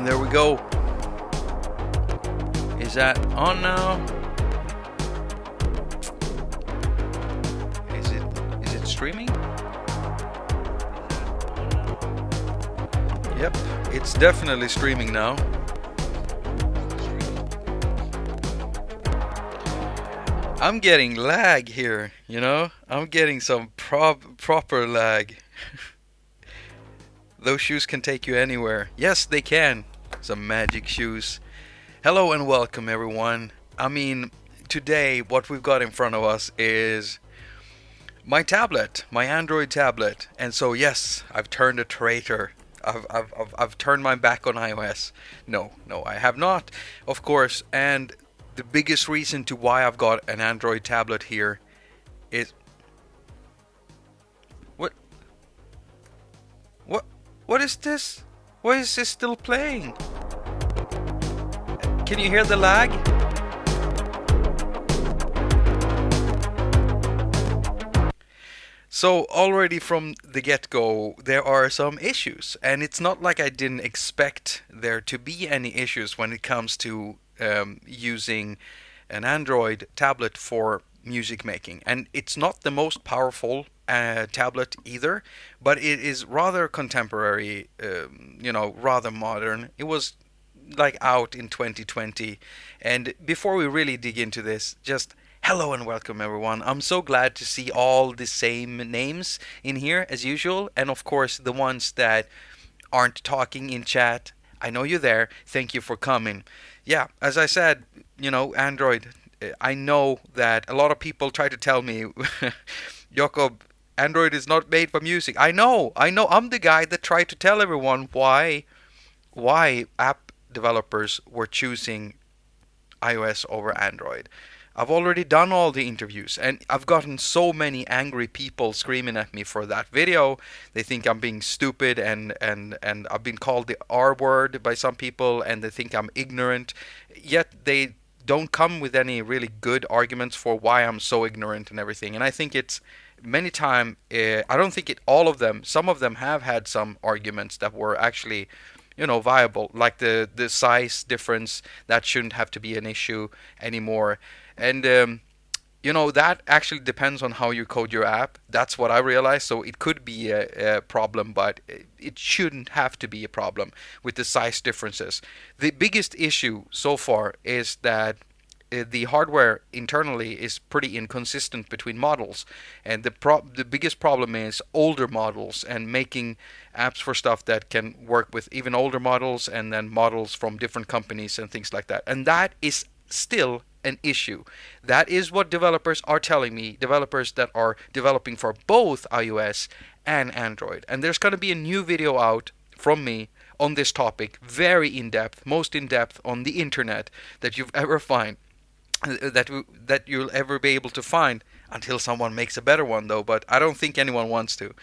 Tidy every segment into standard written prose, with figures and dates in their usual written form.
There we go. Is that on now? Is it streaming? Yep, it's definitely streaming now. I'm getting lag here, you know? I'm getting some proper lag. Those shoes can take you anywhere. Yes, they can. Some magic shoes. Hello and welcome, everyone. I mean, today what we've got in front of us is my tablet, my Android tablet. And so, yes, I've turned a traitor. I've turned my back on iOS. No, I have not, of course. And the biggest reason to why I've got an Android tablet here is... What is this? Why is this still playing? Can you hear the lag? So already from the get-go, there are some issues. And it's not like I didn't expect there to be any issues when it comes to using an Android tablet for music making. And it's not the most powerful tablet either, but it is rather contemporary, rather modern. It was like out in 2020. And before we really dig into this, just hello and welcome, everyone. I'm so glad to see all the same names in here as usual, and of course the ones that aren't talking in chat. I know you're there. Thank you for coming. Yeah, as I said, Android. I know that a lot of people try to tell me, Jakob, Android is not made for music. I know. I'm the guy that tried to tell everyone why app developers were choosing iOS over Android. I've already done all the interviews, and I've gotten so many angry people screaming at me for that video. They think I'm being stupid, and I've been called the R word by some people, and they think I'm ignorant. Yet they don't come with any really good arguments for why I'm so ignorant and everything. And I think it's many times, I don't think all of them, some of them have had some arguments that were actually, viable, like the size difference. That shouldn't have to be an issue anymore. And, that actually depends on how you code your app. That's what I realized. So it could be a problem, but it shouldn't have to be a problem with the size differences. The biggest issue so far is that the hardware internally is pretty inconsistent between models, and the biggest problem is older models and making apps for stuff that can work with even older models and then models from different companies and things like that. And that is still an issue. That is what developers are telling me, developers that are developing for both iOS and Android. And there's going to be a new video out from me on this topic, very in-depth, most in-depth on the internet that you've ever find. That you'll ever be able to find, until someone makes a better one though, but I don't think anyone wants to,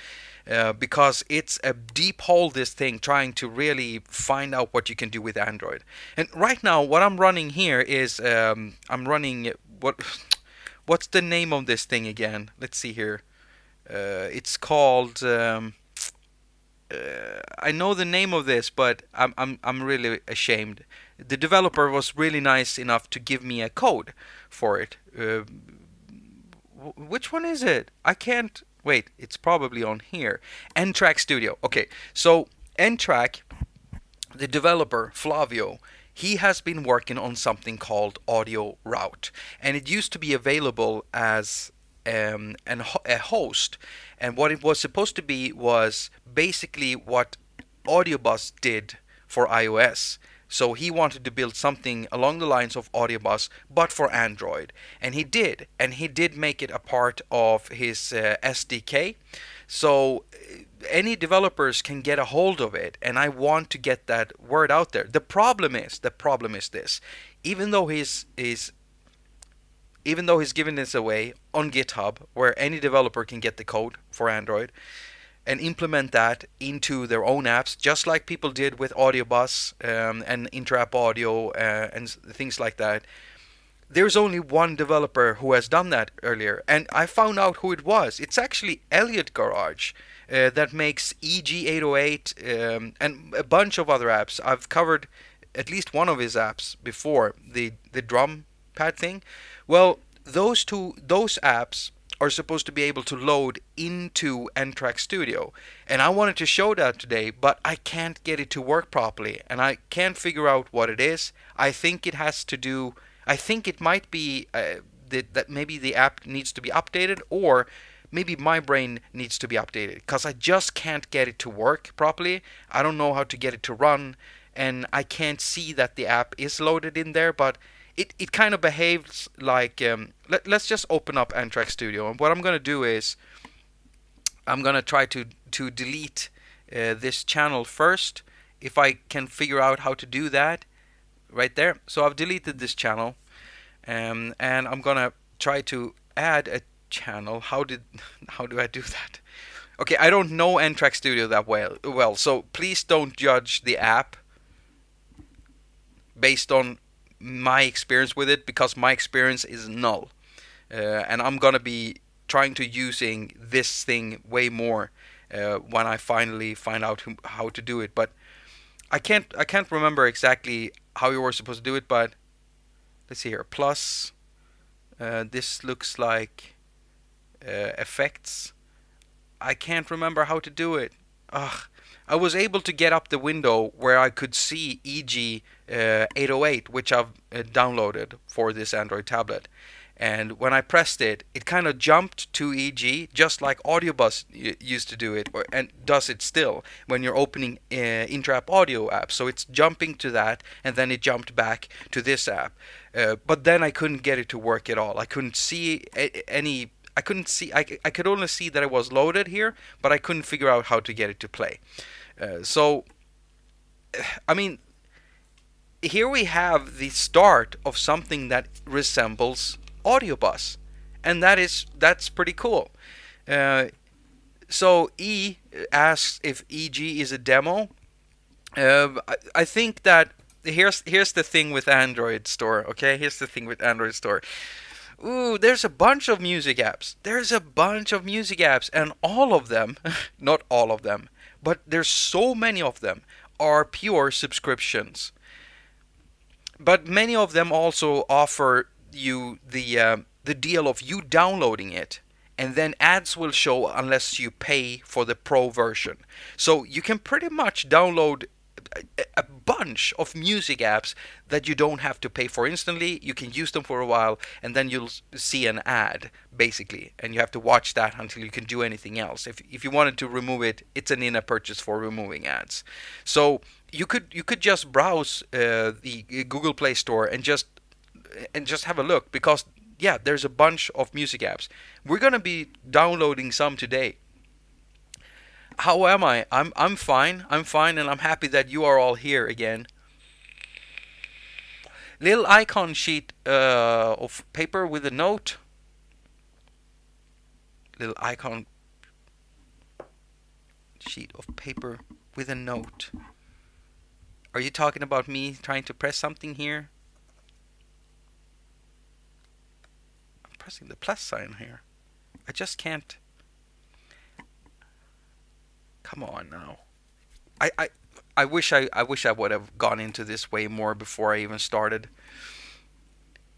because it's a deep hole, this thing, trying to really find out what you can do with Android. And right now what I'm running here is I'm running what's the name of this thing again? Let's see here. It's called I know the name of this, but I'm really ashamed. The developer was really nice enough to give me a code for it. Which one is it? I can't wait. It's probably on here. N-Track Studio. Okay, so N-Track, the developer Flavio, he has been working on something called Audio Route, and it used to be available as a host. And what it was supposed to be was basically what AudioBus did for iOS. So he wanted to build something along the lines of AudioBus, but for Android. And he did make it a part of his SDK. So any developers can get a hold of it, and I want to get that word out there. The problem is this: even though he's giving this away on GitHub, where any developer can get the code for Android and implement that into their own apps, just like people did with AudioBus and Interapp Audio and things like that. There's only one developer who has done that earlier, and I found out who it was. It's actually Elliot Garage. that makes EG808 and a bunch of other apps. I've covered at least one of his apps before, the drum pad thing. Well, those apps are supposed to be able to load into N-Track Studio, and I wanted to show that today, but I can't get it to work properly, and I can't figure out what it is. I think it has to do. I think it might be that maybe the app needs to be updated, or maybe my brain needs to be updated, because I just can't get it to work properly. I don't know how to get it to run, and I can't see that the app is loaded in there, but it kind of behaves like let's just open up N-Track Studio, and what I'm going to do is I'm going to try to delete this channel first, if I can figure out how to do that right there. So I've deleted this channel, and I'm going to try to add a channel. How do I do that? Okay, I don't know N-Track Studio that well, so please don't judge the app based on my experience with it, because my experience is null, and I'm gonna be trying to using this thing way more when I finally find out how to do it. But I can't remember exactly how you were supposed to do it. But let's see here. Plus, this looks like effects. I can't remember how to do it. Ugh. I was able to get up the window where I could see EG 808, which I've downloaded for this Android tablet. And when I pressed it, it kind of jumped to EG, just like Audiobus used to do it, and does it still when you're opening in-app audio apps. So it's jumping to that, and then it jumped back to this app. But then I couldn't get it to work at all. I couldn't see any. I couldn't see. I could only see that it was loaded here, but I couldn't figure out how to get it to play. So, I mean, here we have the start of something that resembles Audiobus, and that's pretty cool. So E asks if EG is a demo. I think that here's the thing with Android Store. Okay, here's the thing with Android Store. Ooh, there's a bunch of music apps. And all of them, not all of them, but there's so many of them, are pure subscriptions. But many of them also offer you the deal of you downloading it, and then ads will show unless you pay for the pro version. So you can pretty much download a bunch of music apps that you don't have to pay for instantly. You can use them for a while, and then you'll see an ad, basically, and you have to watch that until you can do anything else. If you wanted to remove it, it's an in-app purchase for removing ads. So you could just browse the Google Play Store and just have a look, because yeah, there's a bunch of music apps. We're gonna be downloading some today. How am I? I'm fine, and I'm happy that you are all here again. Little icon sheet of paper with a note. Little icon sheet of paper with a note. Are you talking about me trying to press something here? I'm pressing the plus sign here. I just can't. Come on now. I wish I would have gone into this way more before I even started.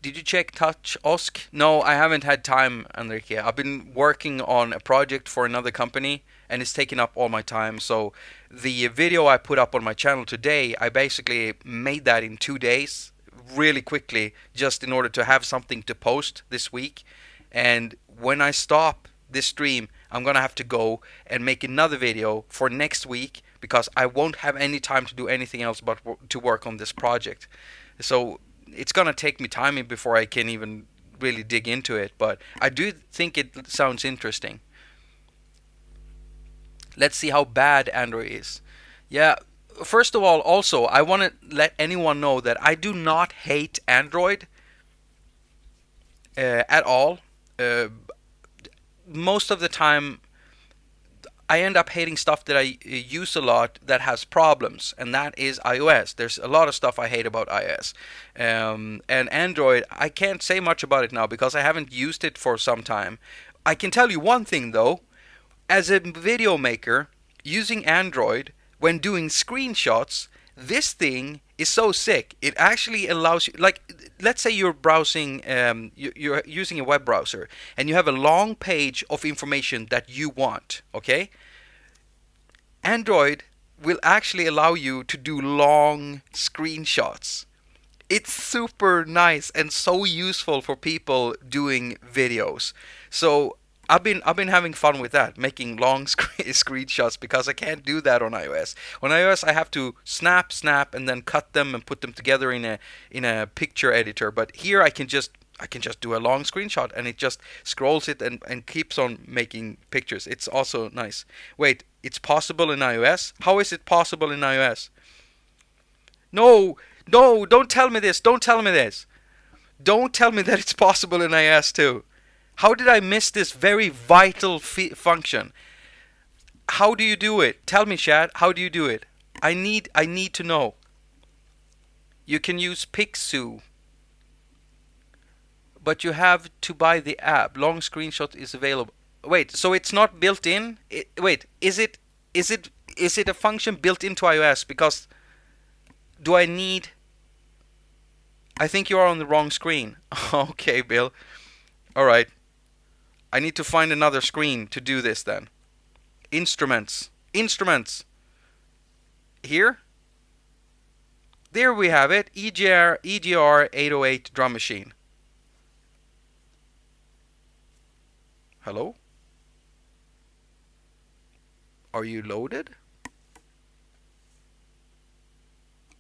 Did you check Touch Osk? No, I haven't had time, Enrique. I've been working on a project for another company, and it's taking up all my time. So the video I put up on my channel today, I basically made that in 2 days, really quickly, just in order to have something to post this week. And when I stop this stream, I'm gonna have to go and make another video for next week, because I won't have any time to do anything else but to work on this project. So it's gonna take me time before I can even really dig into it, but I do think it sounds interesting. Let's see how bad Android is. Yeah, first of all, also, I want to let anyone know that I do not hate Android at all. Most of the time, I end up hating stuff that I use a lot that has problems, and that is iOS. There's a lot of stuff I hate about iOS. And Android, I can't say much about it now because I haven't used it for some time. I can tell you one thing though. as a video maker using Android, when doing screenshots, this thing is so sick. It actually allows you, like, let's say you're browsing, you're using a web browser, and you have a long page of information that you want, okay? Android will actually allow you to do long screenshots. It's super nice and so useful for people doing videos. So I've been having fun with that, making long screenshots, because I can't do that on iOS. On iOS I have to snap, and then cut them and put them together in a picture editor. But here I can just do a long screenshot, and it just scrolls it and keeps on making pictures. It's also nice. Wait, it's possible in iOS? How is it possible in iOS? No, don't tell me this. Don't tell me this. Don't tell me that it's possible in iOS too. How did I miss this very vital function? How do you do it? Tell me, chat. How do you do it? I need to know. You can use Pixu, but you have to buy the app. Long screenshot is available. Wait, so it's not built in? Wait, is it a function built into iOS? Because do I need? I think you are on the wrong screen. Okay, Bill. All right. I need to find another screen to do this then. Instruments. Here? There we have it. EGR 808 drum machine. Hello? Are you loaded?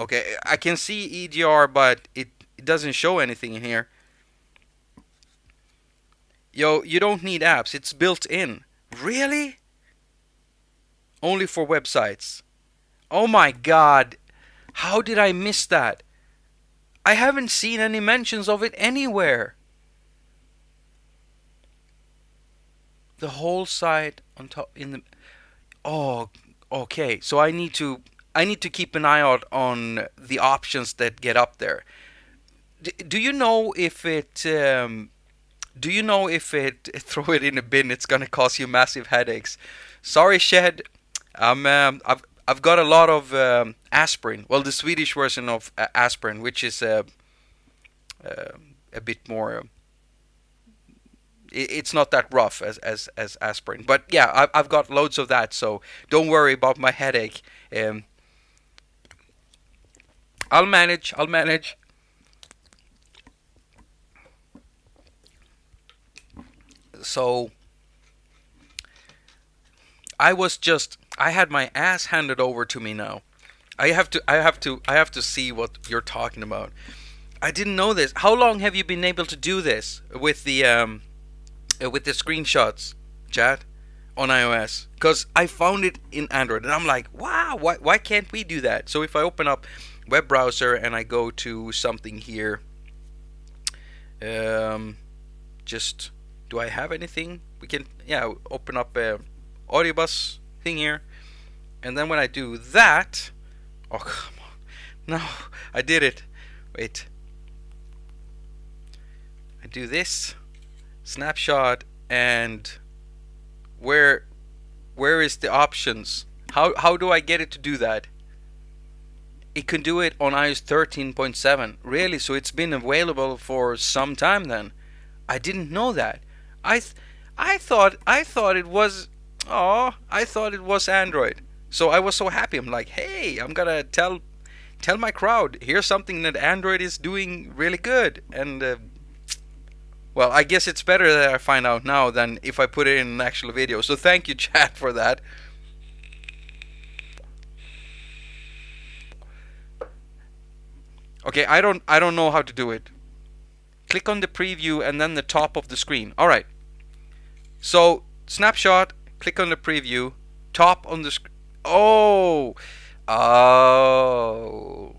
Okay, I can see EGR, but it doesn't show anything in here. Yo, you don't need apps. It's built in. Really? Only for websites. Oh my god. How did I miss that? I haven't seen any mentions of it anywhere. The whole site on top in the... Oh, okay. So I need to keep an eye out on the options that get up there. Do you know if it throw it in a bin, it's gonna cause you massive headaches? Sorry, Shed. I've got a lot of aspirin. Well, the Swedish version of aspirin, which is a bit more. It's not that rough as aspirin, but yeah, I've got loads of that. So don't worry about my headache. I'll manage. So I had my ass handed over to me now. I have to see what you're talking about. I didn't know this. How long have you been able to do this with the screenshots, chat, on iOS? Because I found it in Android, and I'm like, wow, why can't we do that? So if I open up web browser and I go to something here, just, do I have anything? We can, yeah, open up a Audiobus thing here, and then when I do that, oh come on, no, I did it. Wait, I do this snapshot, and where is the options? How do I get it to do that? It can do it on iOS 13.7. Really? So it's been available for some time then. I didn't know that. I thought it was Android. So I was so happy. I'm like, hey, I'm gonna tell my crowd, here's something that Android is doing really good. And well, I guess it's better that I find out now than if I put it in an actual video. So thank you, chat, for that. Okay, I don't know how to do it. Click on the preview and then the top of the screen. All right. So snapshot. Click on the preview. Top on the screen. Oh. Oh.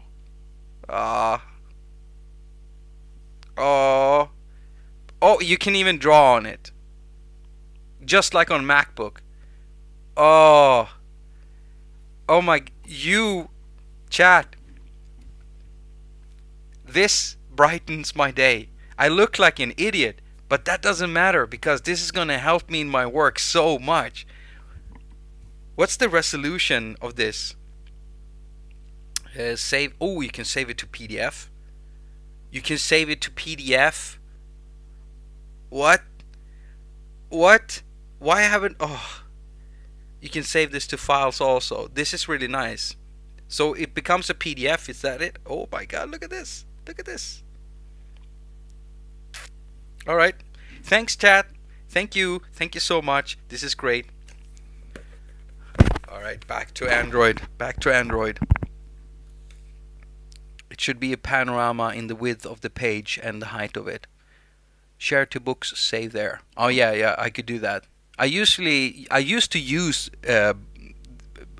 Oh. Oh, you can even draw on it. Just like on MacBook. Oh. Oh my. You. Chat. This brightens my day. I look like an idiot, but that doesn't matter because this is gonna help me in my work so much. What's the resolution of this? Save. Oh, you can save it to PDF. You can save it to PDF. What? What? Why haven't... Oh. You can save this to files also. This is really nice. So it becomes a PDF. Is that it? Oh my god, look at this. Look at this. Alright. Thanks, chat. Thank you. Thank you so much. This is great. Alright, back to Android. Back to Android. It should be a panorama in the width of the page and the height of it. Share to books, save there. Oh yeah, I could do that. I used to use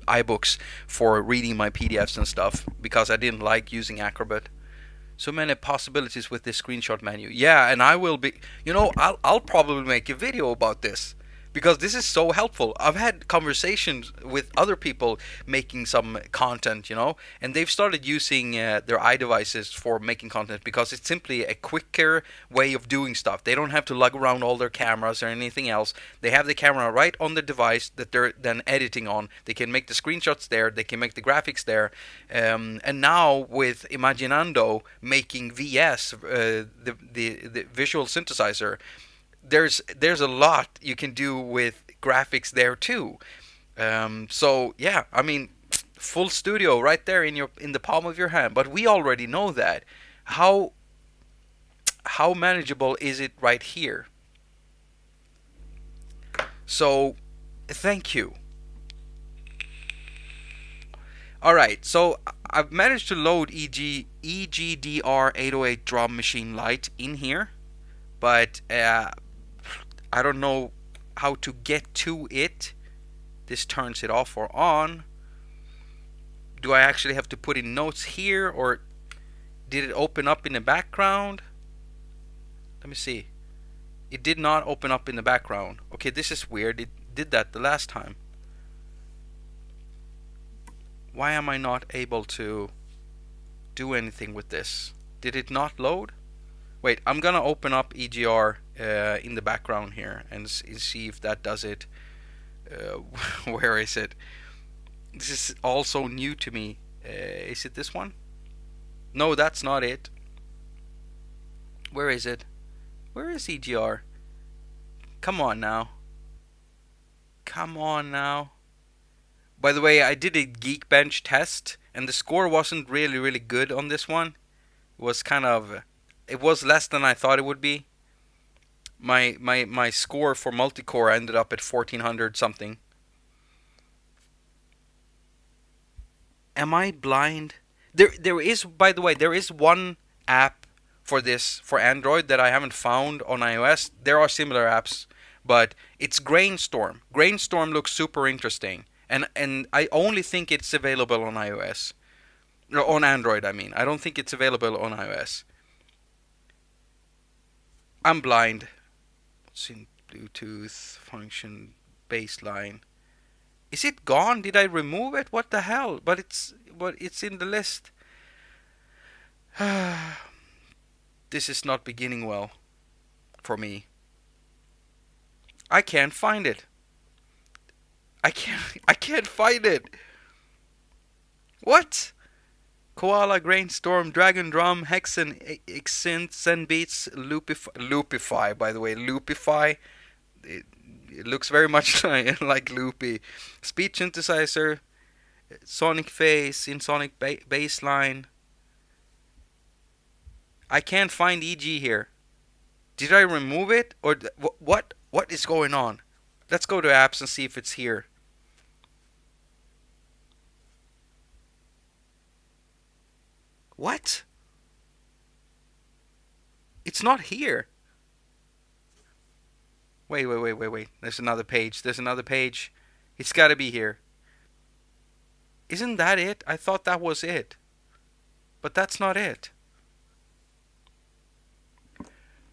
iBooks for reading my PDFs and stuff because I didn't like using Acrobat. So many possibilities with this screenshot menu. Yeah, and I will be, I'll probably make a video about this because this is so helpful. I've had conversations with other people making some content, and they've started using their iDevices for making content because it's simply a quicker way of doing stuff. They don't have to lug around all their cameras or anything else. They have the camera right on the device that they're then editing on. They can make the screenshots there. They can make the graphics there. And now with Imaginando making VS, the visual synthesizer, there's a lot you can do with graphics there too. So yeah, I mean, full studio right there in the palm of your hand. But we already know that. How manageable is it right here? So thank you. Alright, so I've managed to load EGDR 808 drum machine light in here, but I don't know how to get to it. This turns it off or on. Do I actually have to put in notes here, or did it open up in the background? Let me see. It did not open up in the background. Okay, this is weird. It did that the last time. Why am I not able to do anything with this? Did it not load? Wait, I'm gonna open up EGR in the background here and see if that does it. Where is it? This is also new to me. Is it this one? No, that's not it. Where is it? Where is EGR? Come on now. Come on now. By the way, I did a Geekbench test and the score wasn't really good on this one. It was it was less than I thought it would be. My score for multicore ended up at 1400 something. Am I blind? There is, by the way, there is one app for this for Android that I haven't found on iOS. There are similar apps, but it's Grainstorm. Grainstorm looks super interesting, and I only think it's available on iOS. No, on Android, I mean. I don't think it's available on iOS. I'm blind. What's in Bluetooth function baseline? Is it gone? Did I remove it? What the hell? But it's in the list. This is not beginning well for me. I can't find it. I can't find it. What? Koala, Grainstorm, Dragon Drum, Hexen, Exint, Zenbeats, Loopify, by the way, Loopify. It looks very much like Loopy. Speech synthesizer, Sonic Phase, InSonic Baseline. I can't find EG here. Did I remove it? Or what is going on? Let's go to apps and see if it's here. What? It's not here. Wait. There's another page. It's gotta be here. Isn't that it? I thought that was it. But that's not it.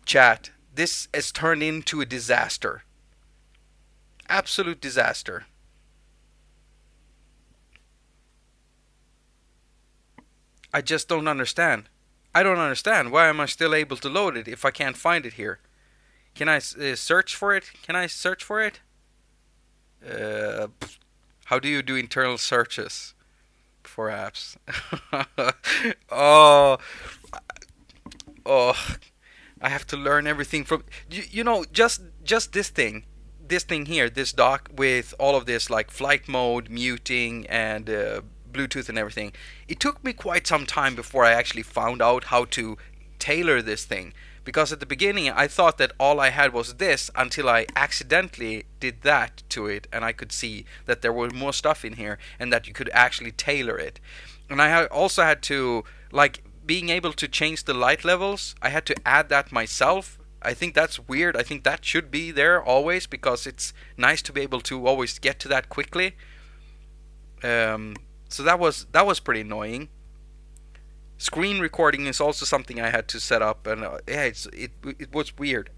Chat, this has turned into a disaster. Absolute disaster. I just don't understand. I don't understand. Why am I still able to load it if I can't find it here? Can I search for it? How do you do internal searches for apps? Oh, oh, I have to learn everything from just this thing here, this dock with all of this like flight mode, muting, and Bluetooth and everything. It took me quite some time before I actually found out how to tailor this thing. Because at the beginning I thought that all I had was this until I accidentally did that to it, and I could see that there was more stuff in here and that you could actually tailor it. And I also had to, like, being able to change the light levels, I had to add that myself. I think that's weird. I think that should be there always because it's nice to be able to always get to that quickly. So that was pretty annoying. Screen recording is also something I had to set up, and yeah, it was weird.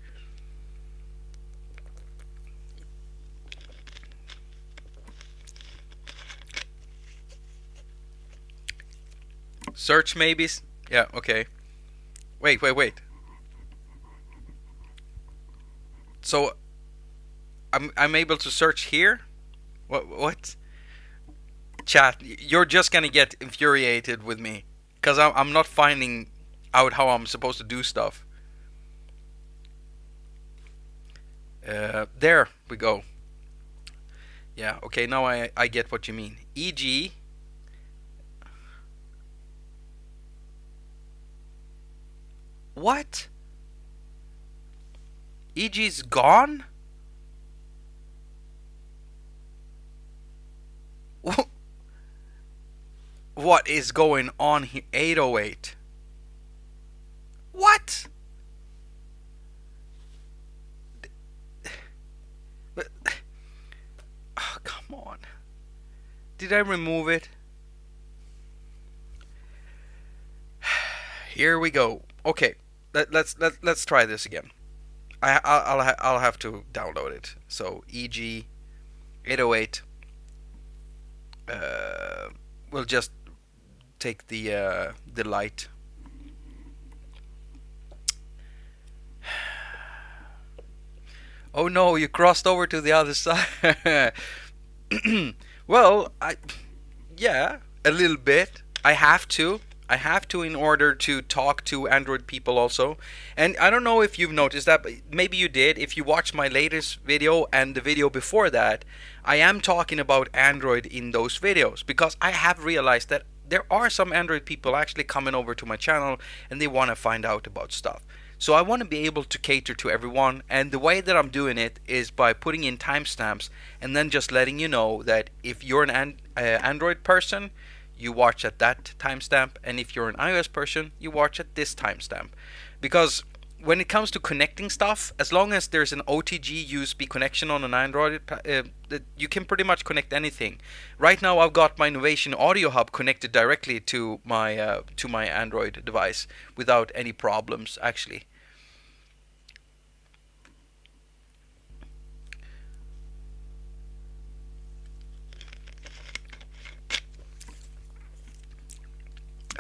Search maybe. Yeah. Okay. Wait. So I'm able to search here. What? Chat, you're just gonna get infuriated with me because I'm not finding out how I'm supposed to do stuff. There we go. Yeah, okay, now I get what you mean. E.g., what? E.g.'s gone? What is going on here? 808. What? Oh, come on. Did I remove it? Here we go. Okay, let's try this again. I'll have to download it. So e.g. 808. We'll just take the light. Oh no, you crossed over to the other side. Well, yeah, a little bit. I have to. I have to in order to talk to Android people also. And I don't know if you've noticed that, but maybe you did. If you watched my latest video and the video before that, I am talking about Android in those videos because I have realized that there are some Android people actually coming over to my channel and they want to find out about stuff. So I want to be able to cater to everyone, and the way that I'm doing it is by putting in timestamps and then just letting you know that if you're an Android person, you watch at that timestamp, and if you're an iOS person, you watch at this timestamp. Because when it comes to connecting stuff, as long as there's an OTG USB connection on an Android, you can pretty much connect anything. Right now, I've got my Innovation Audio Hub connected directly to my Android device without any problems, actually.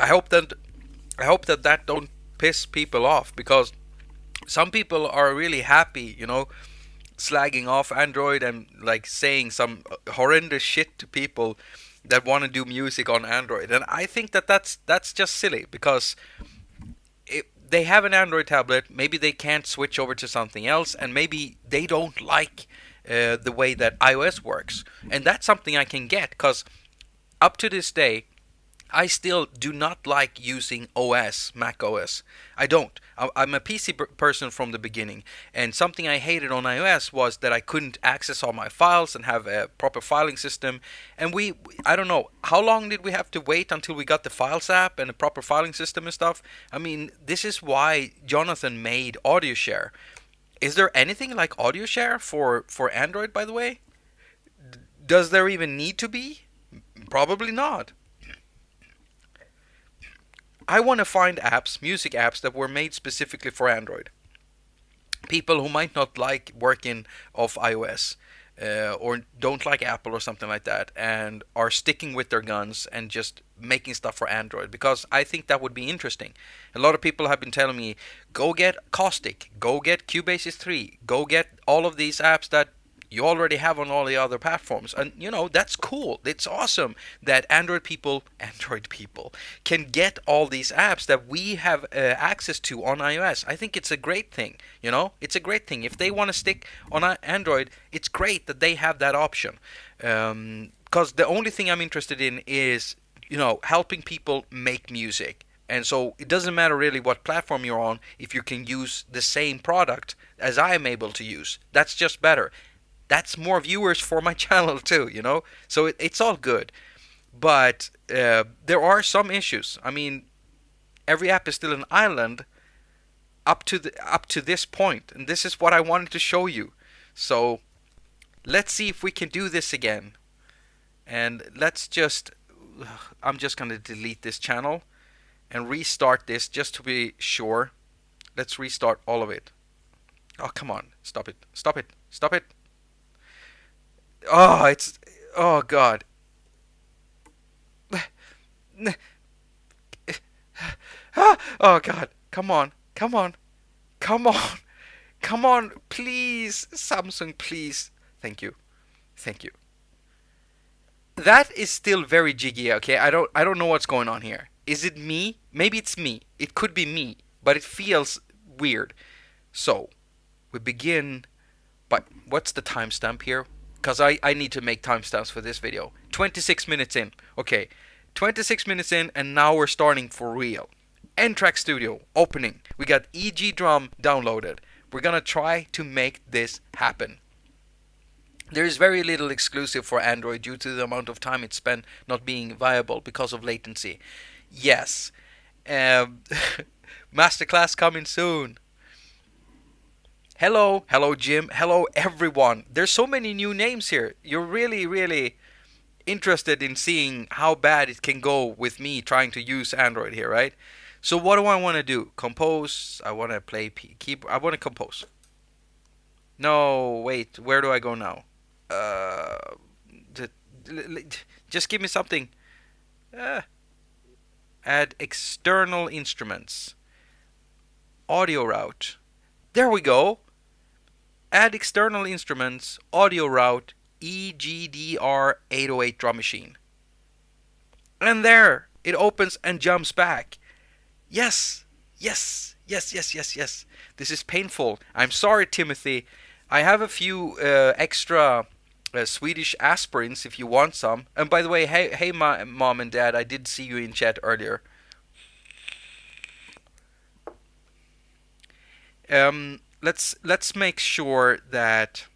I hope that don't piss people off, because some people are really happy, slagging off Android and like saying some horrendous shit to people that want to do music on Android. And I think that that's just silly, because they have an Android tablet, maybe they can't switch over to something else, and maybe they don't like the way that iOS works. And that's something I can get, because up to this day, I still do not like using Mac OS. I don't. I'm a PC person from the beginning, and something I hated on iOS was that I couldn't access all my files and have a proper filing system. And I don't know, how long did we have to wait until we got the Files app and a proper filing system and stuff? I mean, this is why Jonathan made AudioShare. Is there anything like AudioShare for Android, by the way? Does there even need to be? Probably not. I want to find music apps that were made specifically for Android. People who might not like working off iOS, or don't like Apple or something like that, and are sticking with their guns and just making stuff for Android, because I think that would be interesting. A lot of people have been telling me, go get Caustic, go get Cubasis 3, go get all of these apps that you already have on all the other platforms. And that's cool. It's awesome that Android people can get all these apps that we have access to on iOS. I think it's a great thing. It's a great thing. If they want to stick on Android, it's great that they have that option. Because the only thing I'm interested in is helping people make music. And so it doesn't matter really what platform you're on if you can use the same product as I am able to use. That's just better. That's more viewers for my channel too, So it's all good. But there are some issues. I mean, every app is still an island up to this point, and this is what I wanted to show you. So let's see if we can do this again. And I'm just going to delete this channel and restart this just to be sure. Let's restart all of it. Oh, come on. Stop it. Stop it. Stop it. Oh, God. Oh, God. Come on. Come on. Come on. Come on. Please. Samsung, please. Thank you. Thank you. That is still very jiggy, okay? I don't know what's going on here. Is it me? Maybe it's me. It could be me, but it feels weird. So, we begin by... What's the timestamp here? Because I need to make timestamps for this video. 26 minutes in. Okay, 26 minutes in, and now we're starting for real. N-Track Studio, opening. We got EG Drum downloaded. We're gonna try to make this happen. There is very little exclusive for Android due to the amount of time it's spent not being viable because of latency. Yes. Masterclass coming soon. Hello. Hello, Jim. Hello, everyone. There's so many new names here. You're really, really interested in seeing how bad it can go with me trying to use Android here, right? So what do I want to do? Compose. I want to play keyboard. I want to compose. No, wait. Where do I go now? Just give me something. Add external instruments. Audio route. There we go. Add external instruments. Audio route. EGDR 808 drum machine. And there it opens and jumps back. Yes. Yes. Yes. Yes. Yes. Yes. This is painful. I'm sorry, Timothy. I have a few extra Swedish aspirins if you want some. And by the way, hey, mom and dad, I did see you in chat earlier. Let's make sure that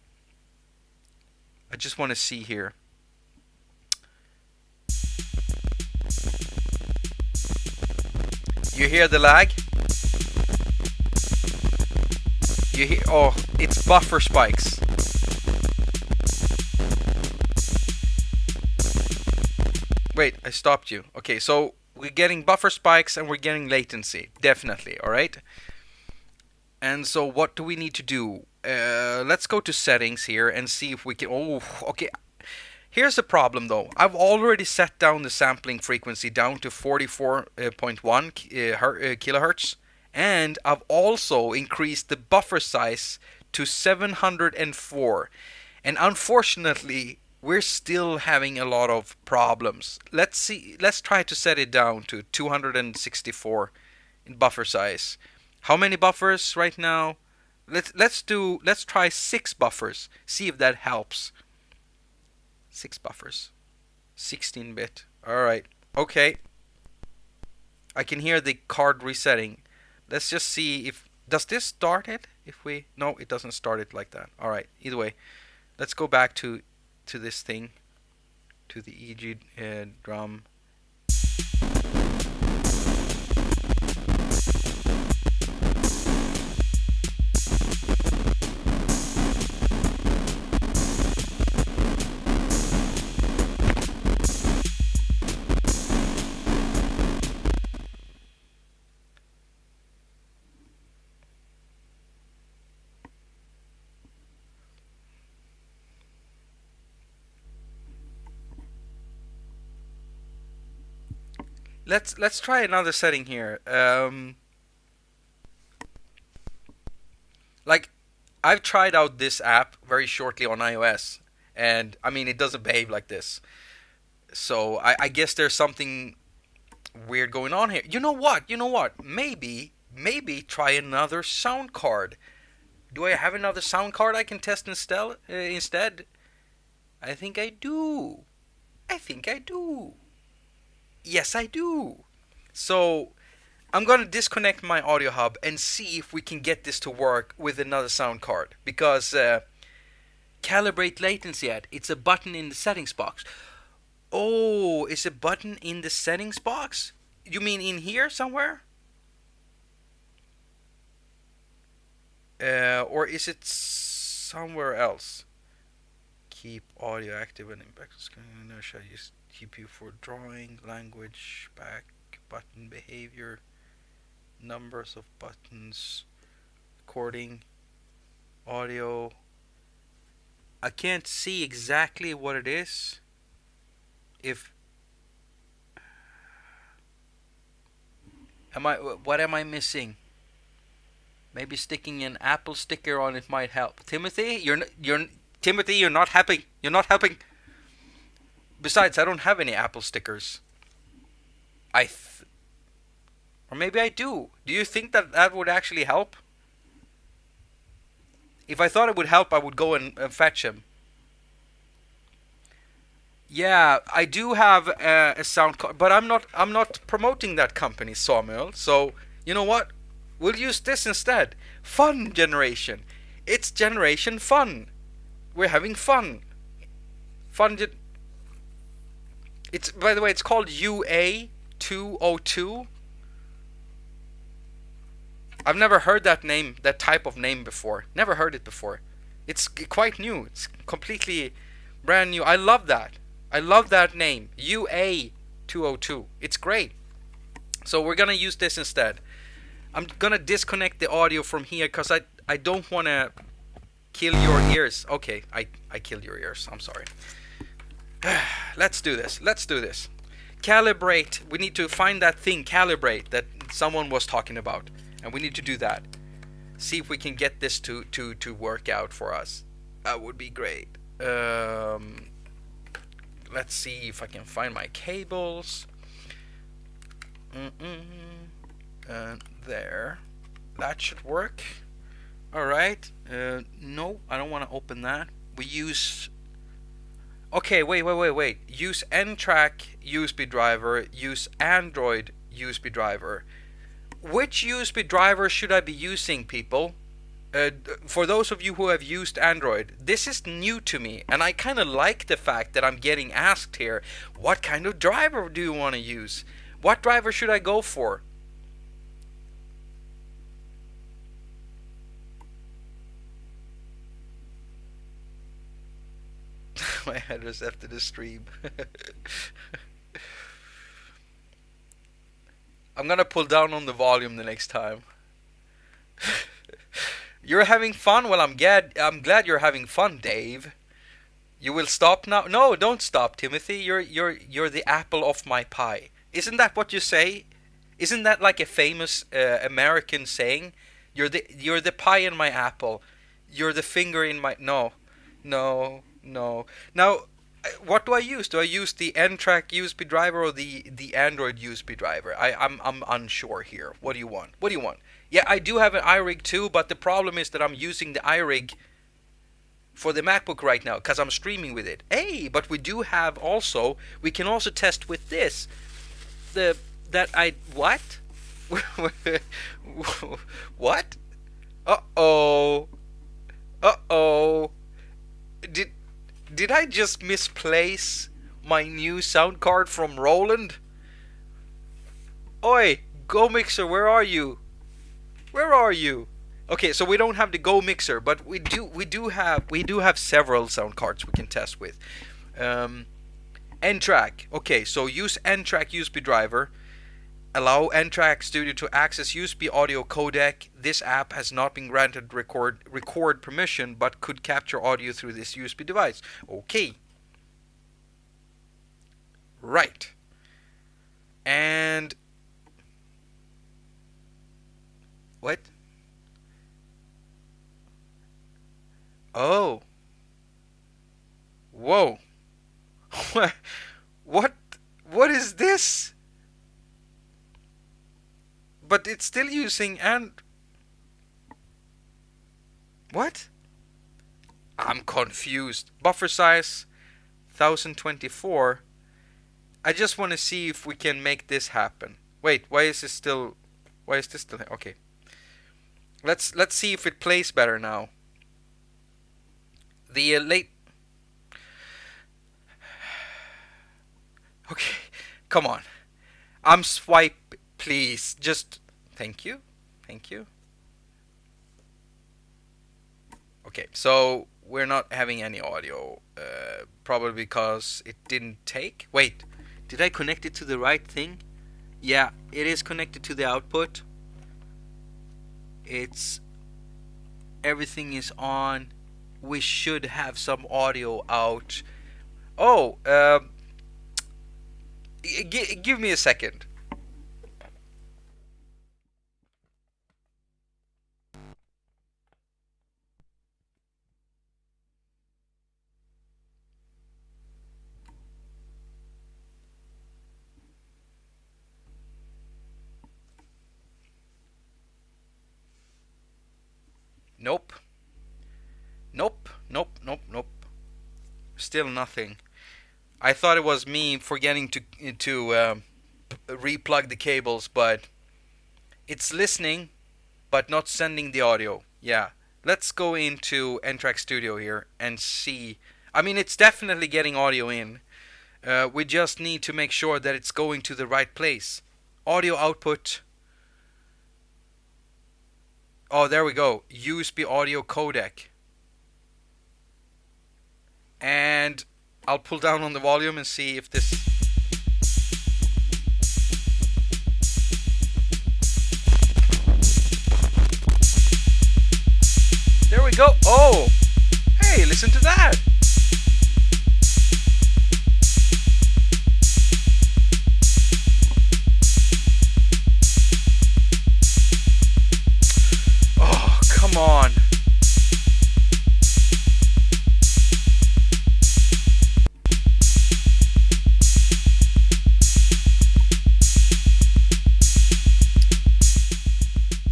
I just want to see here. You hear the lag? You hear? Oh, it's buffer spikes. Wait, I stopped you. Okay, so we're getting buffer spikes and we're getting latency. Definitely, alright? And so what do we need to do? Let's go to settings here and see if we can... Oh, okay. Here's the problem though. I've already set down the sampling frequency down to 44.1 kilohertz. And I've also increased the buffer size to 704. And unfortunately, we're still having a lot of problems. Let's try to set it down to 264 in buffer size. How many buffers right now? Let's try 6 buffers. See if that helps. 6 buffers. 16-bit. All right. Okay. I can hear the card resetting. Let's just see if... Does this start it? No, it doesn't start it like that. All right. Either way, let's go back to this thing. To the EG drum. Let's try another setting here. Like, I've tried out this app very shortly on iOS, and I mean it doesn't behave like this. So I guess there's something weird going on here. You know what? You know what? Maybe try another sound card. Do I have another sound card I can test instead? I think I do. I think I do. Yes, I do. So I'm gonna disconnect my audio hub and see if we can get this to work with another sound card. Because calibrate latency at, it's a button in the settings box. Oh, it's a button in the settings box? You mean in here somewhere? Or is it somewhere else? Keep audio active and back screen. Should I use TP for drawing, language, back, button behavior, numbers of buttons, recording, audio. I can't see exactly what it is. What am I missing? Maybe sticking an Apple sticker on it might help. Timothy, you're not helping. You're not helping. Besides, I don't have any Apple stickers. Or maybe I do. Do you think that would actually help? If I thought it would help, I would go and fetch him. Yeah, I do have a sound card, but I'm not promoting that company, Samuel. So you know what? We'll use this instead. Fun generation. It's generation fun. We're having fun. It's, by the way, it's called UA202. I've never heard that type of name before. Never heard it before. It's quite new. It's completely brand new. I love that. I love that name. UA202. It's great. So we're gonna use this instead. I'm gonna disconnect the audio from here because I don't want to kill your ears. Okay, I killed your ears. I'm sorry. Let's do this. Calibrate. We need to find that thing, calibrate, that someone was talking about. And we need to do that. See if we can get this to work out for us. That would be great. Let's see if I can find my cables. There. That should work. Alright. No, I don't want to open that. We use... Okay, wait. Use N-Track USB driver. Use Android USB driver. Which USB driver should I be using, people? For those of you who have used Android, this is new to me, and I kind of like the fact that I'm getting asked here, what kind of driver do you want to use? What driver should I go for? My address after the stream. I'm gonna pull down on the volume the next time. You're having fun? Well, I'm glad you're having fun, Dave. You will stop now? No, don't stop, Timothy. You're the apple of my pie. Isn't that what you say? Isn't that like a famous American saying? You're the pie in my apple. You're the finger in my... No. Now, what do I use? Do I use the N-Track USB driver or the Android USB driver? I'm unsure here. What do you want? Yeah, I do have an iRig too, but the problem is that I'm using the iRig for the MacBook right now because I'm streaming with it. Hey, but we do have also, we can also test with this. What? What? Uh-oh. Did I just misplace my new sound card from Roland? Oi, Go Mixer, where are you? Okay, so we don't have the Go Mixer, but we do have several sound cards we can test with. N-Track. Okay, so use N-Track USB driver. Allow N-Track Studio to access USB audio codec. This app has not been granted record permission, but could capture audio through this USB device. Okay. Right. And... what? is this? But it's still using and... What? I'm confused. Buffer size 1024. I just want to see if we can make this happen. Wait, why is this still... Okay. Let's see if it plays better now. The late... Okay, come on. I'm swipe, please. Just... Thank you. Thank you. Okay, so we're not having any audio. Probably because it didn't take. Wait, did I connect it to the right thing? Yeah, it is connected to the output. It's... Everything is on. We should have some audio out. Oh, give me a second. Nope. Nope. Nope. Nope. Nope. Still nothing. I thought it was me forgetting to replug the cables, but it's listening, but not sending the audio. Yeah. Let's go into N-Track Studio here and see. I mean, it's definitely getting audio in. We just need to make sure that it's going to the right place. Audio output. Oh, there we go. USB audio codec. And I'll pull down on the volume and see if this... There we go. Oh! Hey, listen to that! Oh, come on.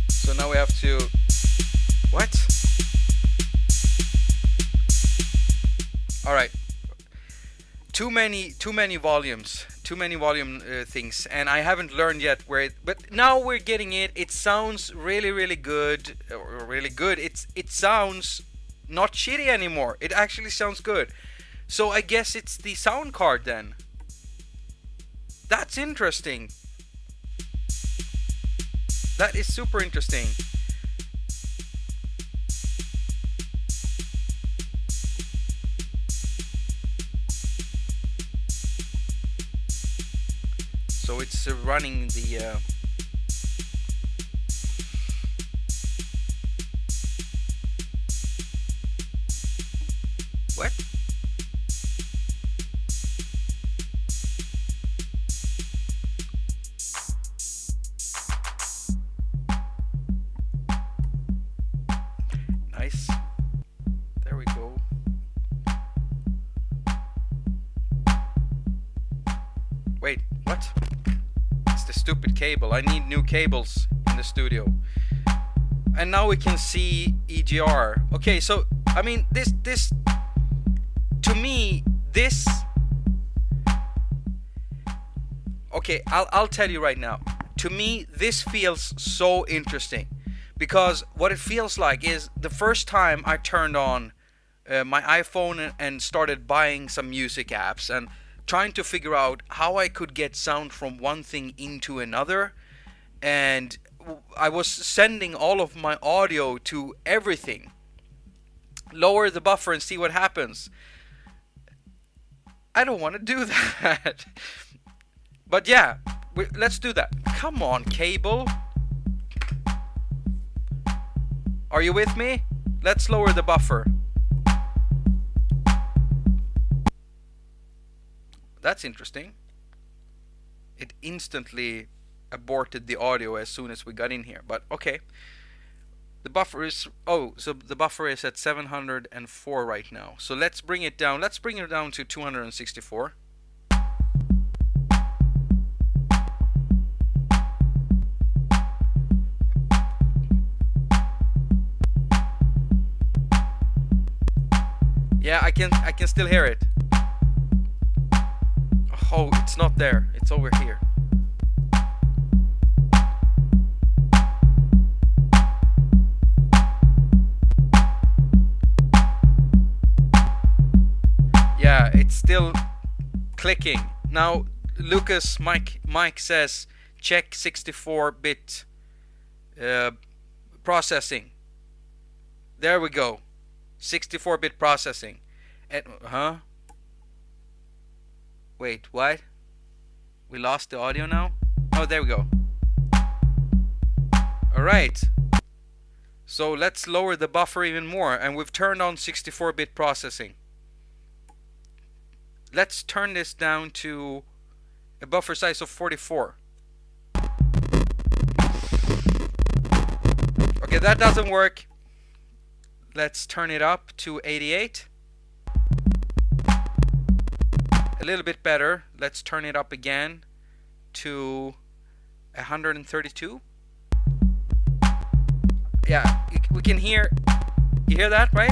So now we have to... What? All right. Too many volumes. Too many volume things, and I haven't learned yet where it, but now we're getting it. It sounds really good. Really good. It sounds not shitty anymore. It actually sounds good. So I guess it's the sound card then. That's interesting. That is super interesting. So it's running the what? Nice. There we go. Wait, what? It's the stupid cable. I need new cables in the studio. And now we can see EGR. Okay, so I mean this to me this. Okay, I'll tell you right now. To me this feels so interesting because what it feels like is the first time I turned on my iPhone and started buying some music apps and trying to figure out how I could get sound from one thing into another, and I was sending all of my audio to everything. Lower the buffer and see what happens. I don't want to do that. But yeah, let's do that. Come on, cable. Are you with me? Let's lower the buffer. That's interesting. It instantly aborted the audio as soon as we got in here, but okay. The buffer is, oh, so the buffer is at 704 right now. So let's bring it down. Let's bring it down to 264. Yeah, I can still hear it. Oh, it's not there. It's over here. Yeah, it's still clicking. Now, Lucas, Mike says check 64-bit processing. There we go. 64-bit processing. And wait, what? We lost the audio now? Oh, there we go. Alright. So let's lower the buffer even more, and we've turned on 64-bit processing. Let's turn this down to a buffer size of 44. Okay, that doesn't work. Let's turn it up to 88. A little bit better. Let's turn it up again to 132. Yeah, we can hear. You hear that, right?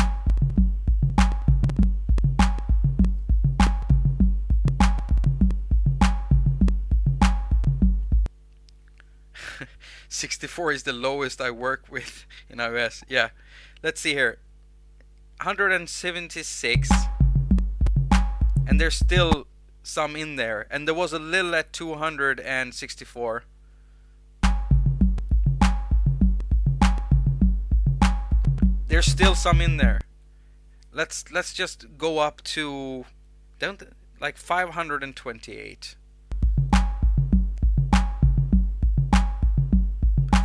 64 is the lowest I work with in iOS. Yeah, let's see here. 176, and there's still some in there, and there was a little at 264. There's still some in there. Let's just go up to like 528.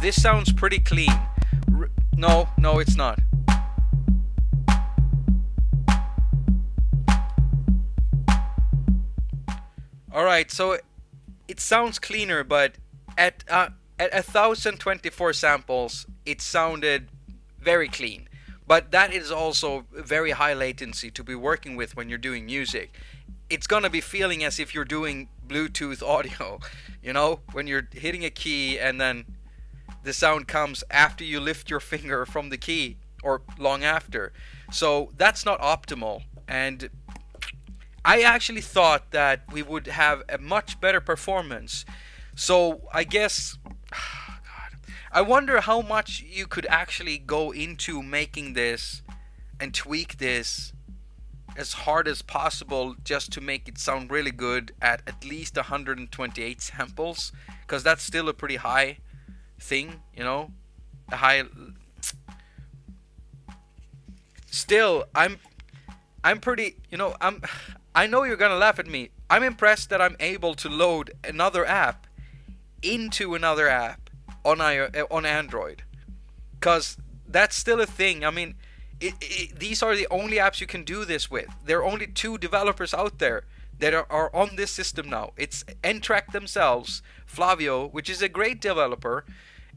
This sounds pretty clean. No, it's not. Alright, so it sounds cleaner, but at 1024 samples, it sounded very clean. But that is also very high latency to be working with when you're doing music. It's gonna be feeling as if you're doing Bluetooth audio, you know, when you're hitting a key and then the sound comes after you lift your finger from the key or long after. So that's not optimal, and I actually thought that we would have a much better performance. So I guess, God, I wonder how much you could actually go into making this and tweak this as hard as possible just to make it sound really good at least 128 samples, because that's still a pretty high thing, you know, a high. Still, I'm pretty, you know, I know you're gonna laugh at me. I'm impressed that I'm able to load another app into another app on Android, because that's still a thing. I mean, these are the only apps you can do this with. There are only 2 developers out there that are on this system now. It's N-Track themselves, Flavio, which is a great developer,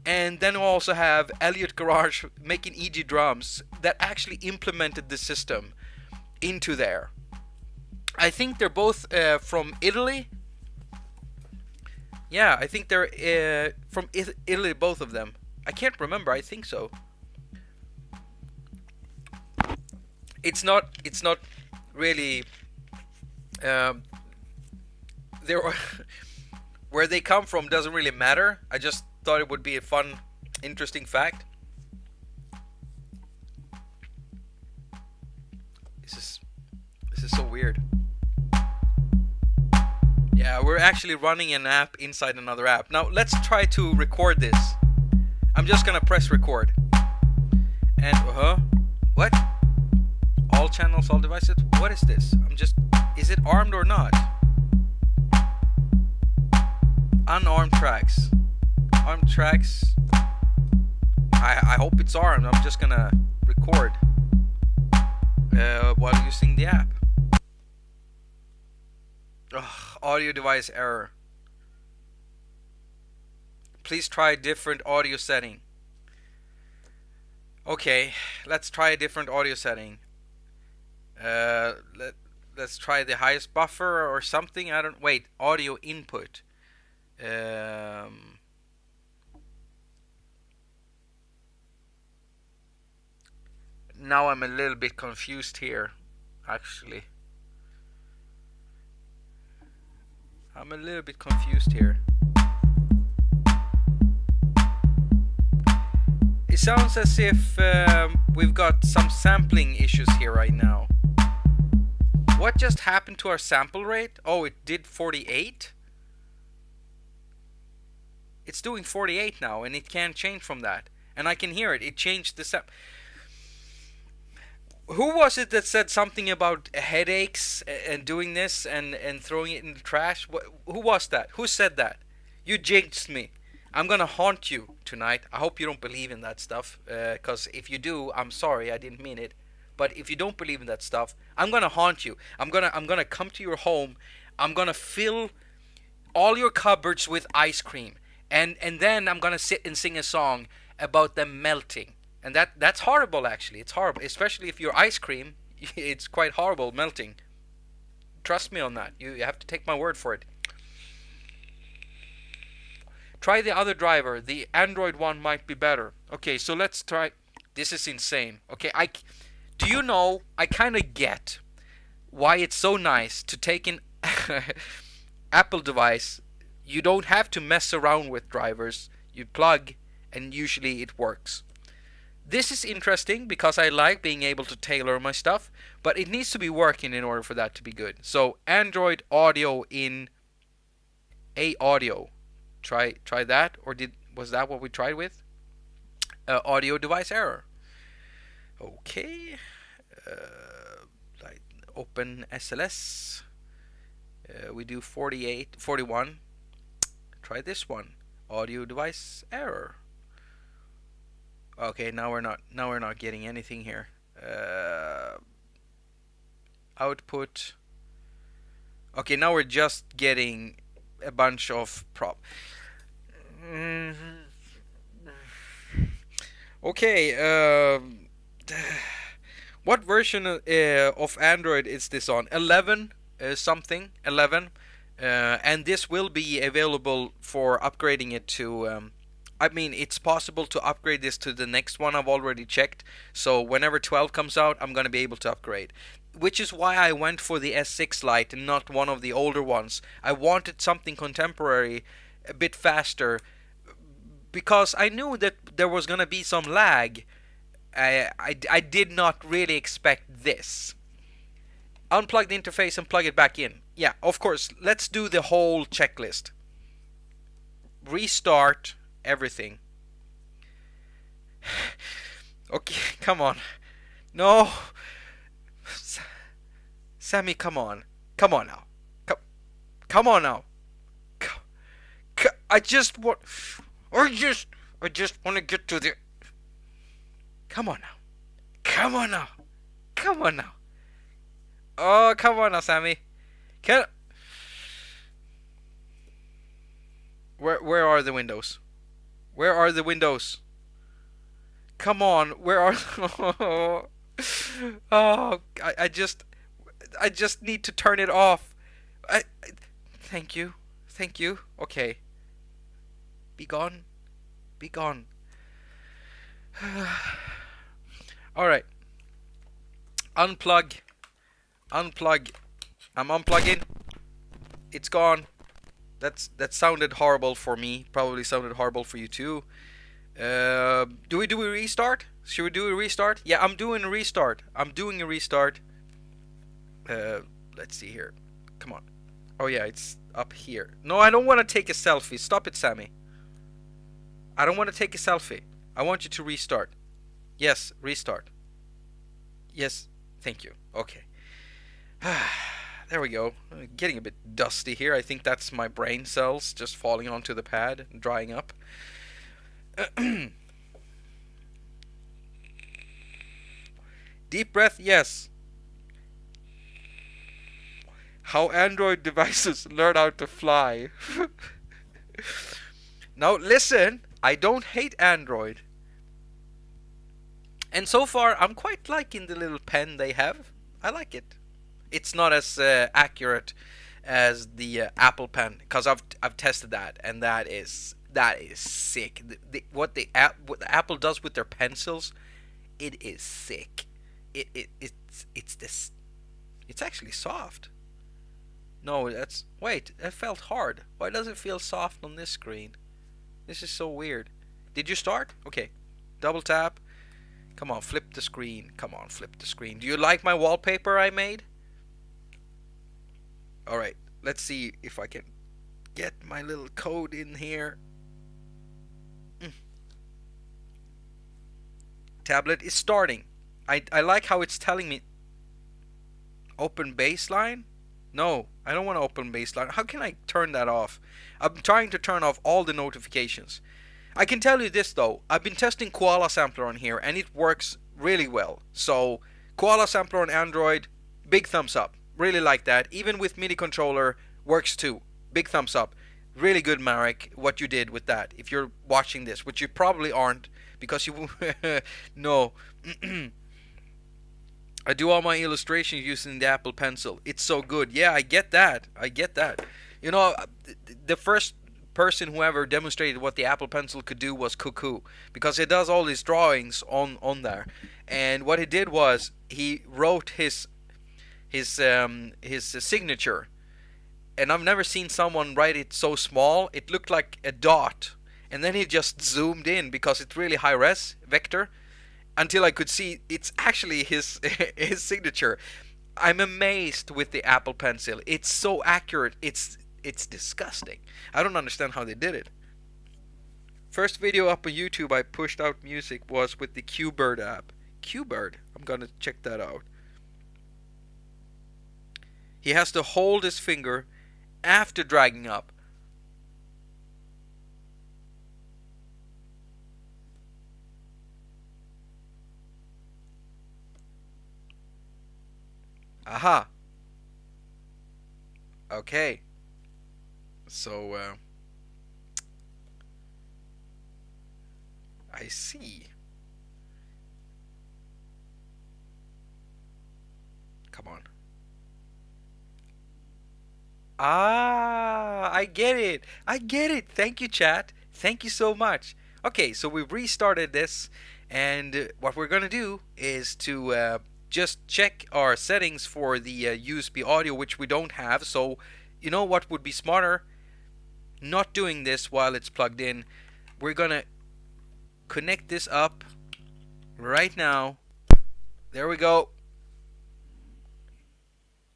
and then we also have Elliot Garage making EG drums that actually implemented the system into there. I think they're both from Italy. Yeah, I think they're from Italy, both of them. I can't remember. I think so. It's not really. There are where they come from doesn't really matter. I just thought it would be a fun, interesting fact. This is so weird. Yeah, we're actually running an app inside another app. Now let's try to record this. I'm just gonna press record. And what? All channels, all devices. What is this? Is it armed or not? Unarmed tracks. Armed tracks. I hope it's armed. I'm just gonna record while using the app. Ugh, audio device error. Please try different audio setting. Okay, let's try a different audio setting. Let's try the highest buffer or something. Wait, audio input. Now I'm a little bit confused here. actually. I'm a little bit confused here. It sounds as if we've got some sampling issues here right now. What just happened to our sample rate? Oh, it did 48? It's doing 48 now, and it can't change from that. And I can hear it. It changed the Who was it that said something about headaches and doing this and throwing it in the trash? Who was that? Who said that? You jinxed me. I'm gonna haunt you tonight. I hope you don't believe in that stuff, because if you do, I'm sorry, I didn't mean it. But if you don't believe in that stuff, I'm gonna haunt you. I'm gonna come to your home. I'm gonna fill all your cupboards with ice cream, and then I'm gonna sit and sing a song about them melting. And that's horrible, actually. It's horrible, especially if you're ice cream. It's quite horrible melting. Trust me on that. You have to take my word for it. Try the other driver. The Android one might be better. Okay, so let's try. This is insane. Okay, do you know, I kind of get why it's so nice to take an Apple device. You don't have to mess around with drivers. You plug, and usually it works. This is interesting because I like being able to tailor my stuff, but it needs to be working in order for that to be good. So Android Audio in audio. Try that, or was that what we tried with? Audio device error. Okay. Open SLS. We do 48, 41. Try this one. Audio device error. Okay, now we're not getting anything here. Output. Okay, now we're just getting a bunch of Okay, what version of Android is this on? 11 something, 11, and this will be available for upgrading it to. I mean, it's possible to upgrade this to the next one. I've already checked. So whenever 12 comes out, I'm going to be able to upgrade. Which is why I went for the S6 Lite and not one of the older ones. I wanted something contemporary, a bit faster, because I knew that there was going to be some lag. I did not really expect this. Unplug the interface and plug it back in. Yeah, of course. Let's do the whole checklist. Restart everything. Okay, come on. No. Sammy, come on. Come on now. Come on now. I just want to get to the. Come on now. Come on now. Come on now. Oh, come on now, Sammy. Where are the windows? Where are the windows? Come on, where are? Oh, I just need to turn it off. Thank you. Okay. Be gone. All right. Unplug. I'm unplugging. It's gone. That sounded horrible for me. Probably sounded horrible for you too. Do we restart? Should we do a restart? Yeah, I'm doing a restart. Let's see here. Come on. Oh yeah, it's up here. No, I don't want to take a selfie. Stop it, Sammy. I don't want to take a selfie. I want you to restart. Yes, restart. Yes, thank you. Okay. There we go. Getting a bit dusty here. I think that's my brain cells just falling onto the pad and drying up. Deep breath, yes. How Android devices learn how to fly. Now listen, I don't hate Android. And so far, I'm quite liking the little pen they have. I like it. It's not as accurate as the Apple Pen, because I've tested that, and that is sick. What Apple does with their pencils, it is sick. It's this. It's actually soft. No, that's... Wait, that felt hard. Why does it feel soft on this screen? This is so weird. Did you start? Okay. Double tap. Come on, flip the screen. Come on, flip the screen. Do you like my wallpaper I made? Alright, let's see if I can get my little code in here. Tablet is starting. I like how it's telling me open baseline. No, I don't want to open baseline. How can I turn that off? I'm trying to turn off all the notifications. I can tell you this though, I've been testing Koala Sampler on here and it works really well. So Koala Sampler on Android, big thumbs up. Really like that. Even with MIDI controller, works too. Big thumbs up. Really good, Marek, what you did with that. If you're watching this, which you probably aren't, because you... No. I do all my illustrations using the Apple Pencil. It's so good. Yeah, I get that. I get that. You know, the first person who ever demonstrated what the Apple Pencil could do was haQ, because it does all these drawings on there. And what he did was he wrote his signature. And I've never seen someone write it so small. It looked like a dot. And then he just zoomed in because it's really high res vector, until I could see it's actually his his signature. I'm amazed with the Apple Pencil. It's so accurate. It's disgusting. I don't understand how they did it. First video up on YouTube I pushed out music was with the QBird app. QBird? I'm gonna check that out. He has to hold his finger after dragging up. Aha. Okay. So, I see. Come on. Ah, I get it. I get it. Thank you, chat. Thank you so much. Okay, so we've restarted this, and what we're gonna do is to just check our settings for the USB audio, which we don't have. So, you know what would be smarter? Not doing this while it's plugged in. We're gonna connect this up right now. There we go.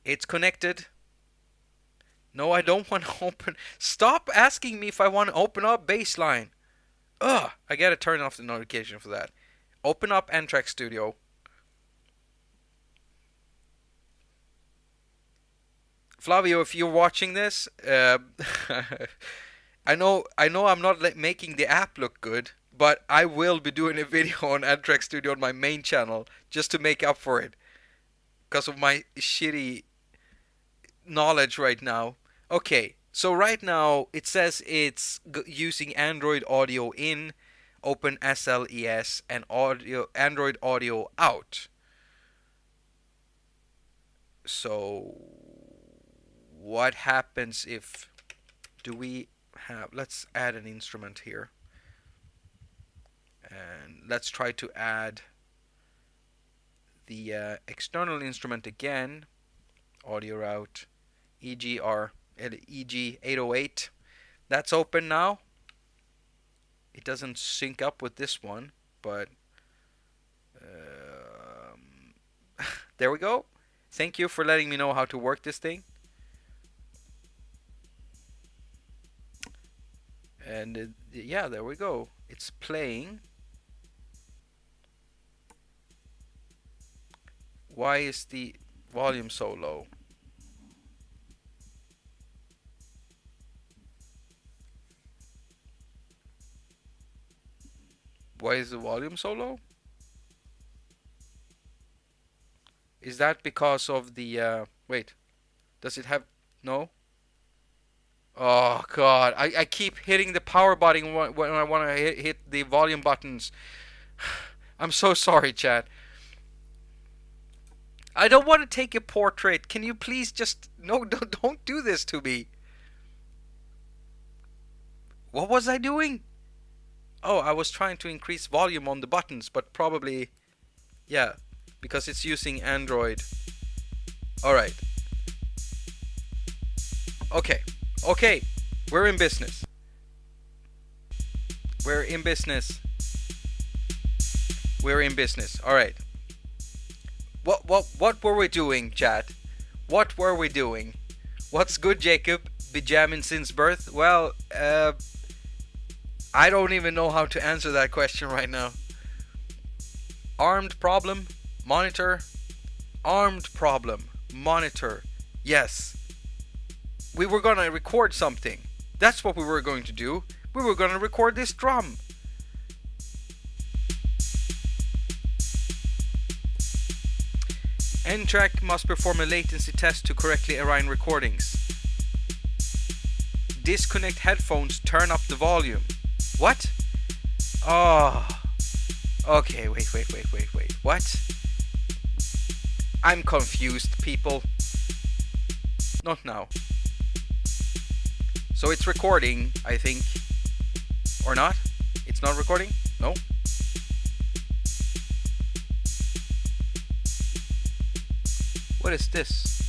It's connected. No, I don't want to open. Stop asking me if I want to open up baseline. Ugh, I gotta turn off the notification for that. Open up N-Track Studio. Flavio, if you're watching this, I know I'm not making the app look good, but I will be doing a video on N-Track Studio on my main channel just to make up for it, because of my shitty knowledge right now. Okay, so right now it says it's using Android Audio in, Open SLES, and Android Audio out. So what happens if we have, let's add an instrument here, and let's try to add the external instrument again, audio out, EG 808. That's open now. It doesn't sync up with this one, but there we go. Thank you for letting me know how to work this thing. And yeah, there we go. It's playing. Why is the volume so low? Why is the volume so low? Is that because of the wait, does it have no? Oh god, I keep hitting the power button when I want to hit the volume buttons. I'm so sorry, chat. I don't want to take a portrait. Can you please just no, don't do this to me. What was I doing? Oh, I was trying to increase volume on the buttons, but probably, yeah, because it's using Android. All right. Okay. Okay. We're in business. We're in business. We're in business. All right. What were we doing, chat? What were we doing? What's good, Jacob? Been jamming since birth? Well, I don't even know how to answer that question right now. Armed problem, monitor. Armed problem, monitor. Yes. We were gonna record something. That's what we were going to do. We were gonna record this drum. N-Track must perform a latency test to correctly align recordings. Disconnect headphones, turn up the volume. What? Oh. Okay, wait. What? I'm confused, people. Not now. So it's recording, I think. Or not? It's not recording? No? What is this?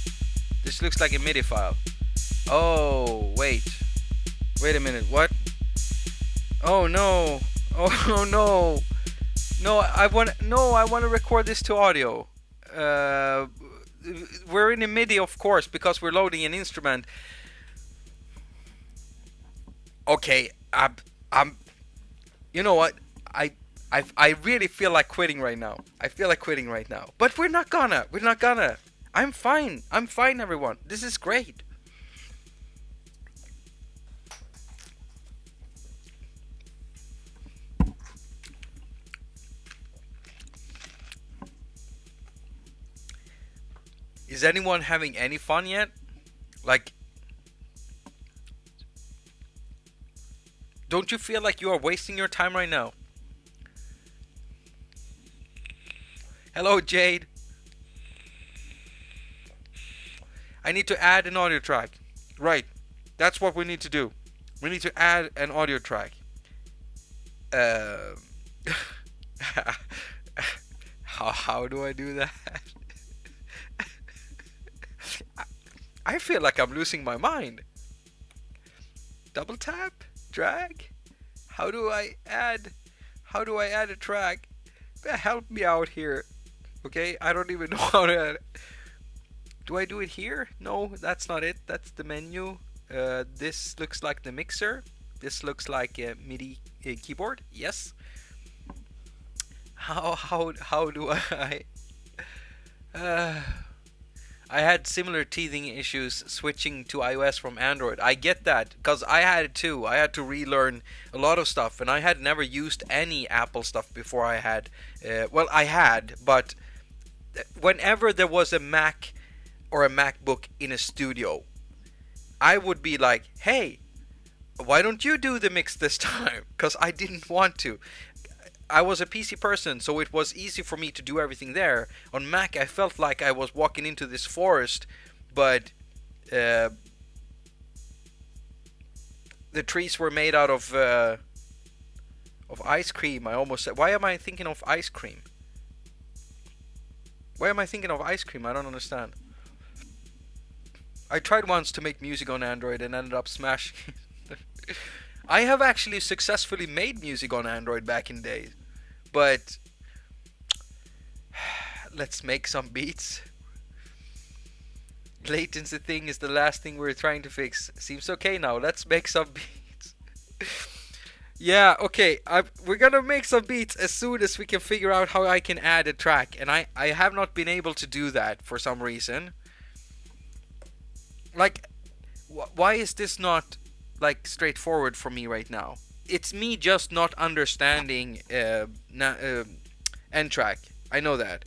This looks like a MIDI file. Oh, wait. Wait a minute, what? Oh no. Oh no. No, I want to record this to audio. We're in a MIDI, of course, because we're loading an instrument. Okay, I'm you know what? I really feel like quitting right now. But we're not gonna. I'm fine, everyone. This is great. Is anyone having any fun yet? Like, don't you feel like you are wasting your time right now? Hello, Jade. I need to add an audio track. Right. That's what we need to do. We need to add an audio track. How do I do that? I feel like I'm losing my mind. Double tap? Drag? How do I add a track? Help me out here. Okay, I don't even know how to add it. Do I do it here? No, that's not it. That's the menu. This looks like the mixer. This looks like a MIDI keyboard. Yes. How do I? I had similar teething issues switching to iOS from Android. I get that, because I had it too. I had to relearn a lot of stuff, and I had never used any Apple stuff before I had. Well, I had, but whenever there was a Mac or a MacBook in a studio, I would be like, hey, why don't you do the mix this time? Because I didn't want to. I was a PC person, so it was easy for me to do everything there. On Mac, I felt like I was walking into this forest, but the trees were made out of ice cream. I almost said, why am I thinking of ice cream? Why am I thinking of ice cream? I don't understand. I tried once to make music on Android and ended up smashing. I have actually successfully made music on Android back in days, but let's make some beats. Latency thing is the last thing we're trying to fix. Seems okay now. Let's make some beats. Yeah, okay. We're gonna make some beats as soon as we can figure out how I can add a track, and I have not been able to do that for some reason. Like, why is this not like straightforward for me right now? It's me just not understanding N-Track. I know that,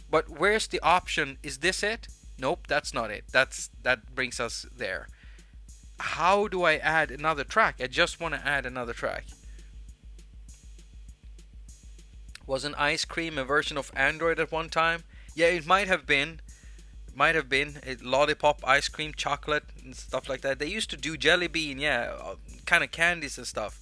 but where's the option? Is this it? Nope, that's not it. That brings us there. How do I add another track? I just want to add another track. Was an ice cream a version of Android at one time? Yeah, it might have been. A lollipop, ice cream, chocolate, and stuff like that. They used to do jelly bean, yeah, kind of candies and stuff.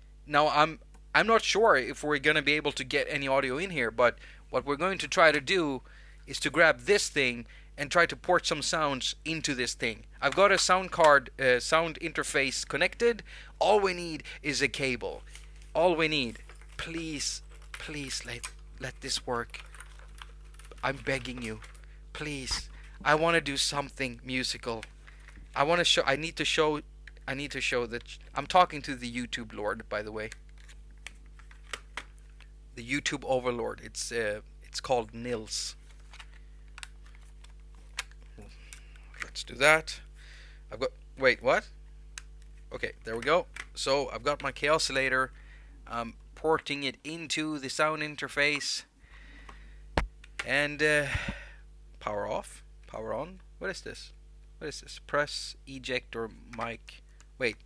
Now I'm not sure if we're gonna be able to get any audio in here, but what we're going to try to do is to grab this thing and try to port some sounds into this thing. I've got a sound card, sound interface connected. All we need is a cable. All we need. Please, please let this work. I'm begging you. Please. I want to do something musical. I want to show. I need to show that I'm talking to the YouTube Lord, by the way. The YouTube Overlord. It's called Nils. Let's do that. I've got. Wait, what? Okay, there we go. So I've got my K-oscillator. I'm porting it into the sound interface. And power off, power on. What is this? What is this? Press eject or mic. Wait.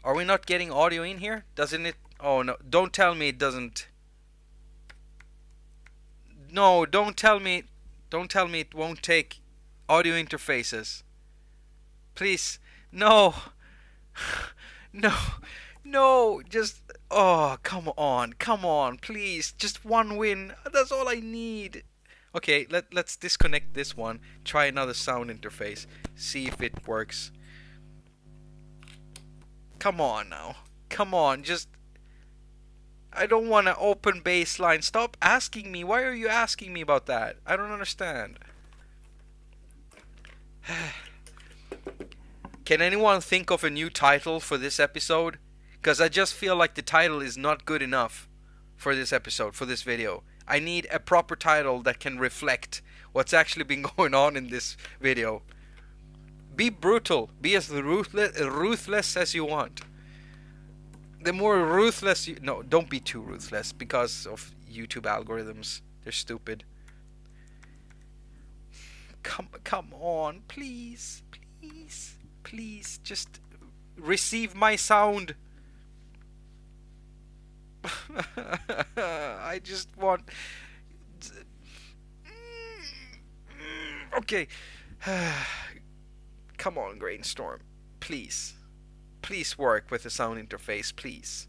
Are we not getting audio in here? Doesn't it? Oh no! Don't tell me it doesn't. No, don't tell me. Don't tell me it won't take audio interfaces. Please, no, no, no. Just come on, please. Just one win. That's all I need. Okay, let's disconnect this one. Try another sound interface. See if it works. Come on now. Come on, just... I don't want to open baseline. Stop asking me. Why are you asking me about that? I don't understand. Can anyone think of a new title for this episode? Because I just feel like the title is not good enough for this episode, for this video. I need a proper title that can reflect what's actually been going on in this video. Be brutal. Be as ruthless as you want. The more ruthless you... No, don't be too ruthless because of YouTube algorithms. They're stupid. Come on, please. Please, just receive my sound. I just want... Okay. Come on, Grainstorm. Please. Please work with the sound interface, please.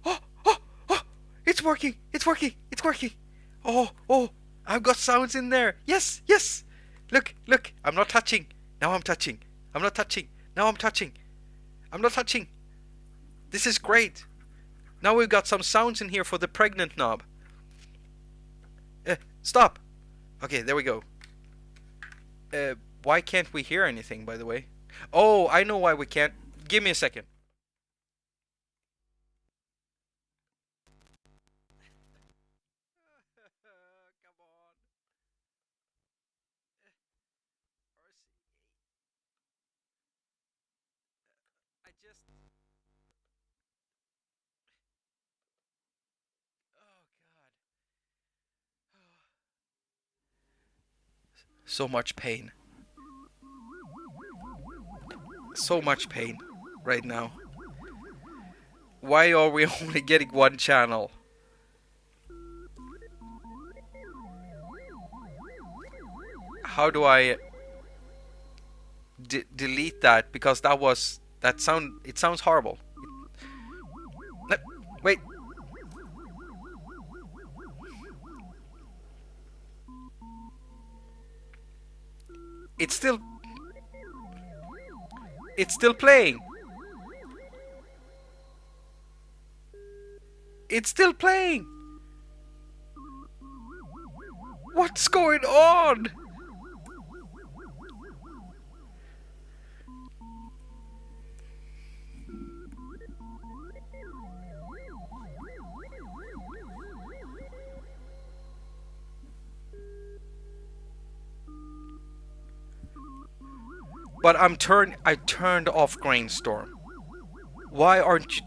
Oh, it's working. Oh, I've got sounds in there. Yes. Look. I'm not touching. Now I'm touching. I'm not touching. Now I'm touching. I'm not touching. This is great. Now we've got some sounds in here for the pregnant knob. Stop. Okay, there we go. Why can't we hear anything, by the way? Oh, I know why we can't. Give me a second. Come on. I just... Oh, God. So much pain. So much pain right now. Why are we only getting one channel? How do I delete that? Because it sounds horrible. Wait. It's still playing. It's still playing. What's going on? But I turned off Grainstorm. Why aren't you...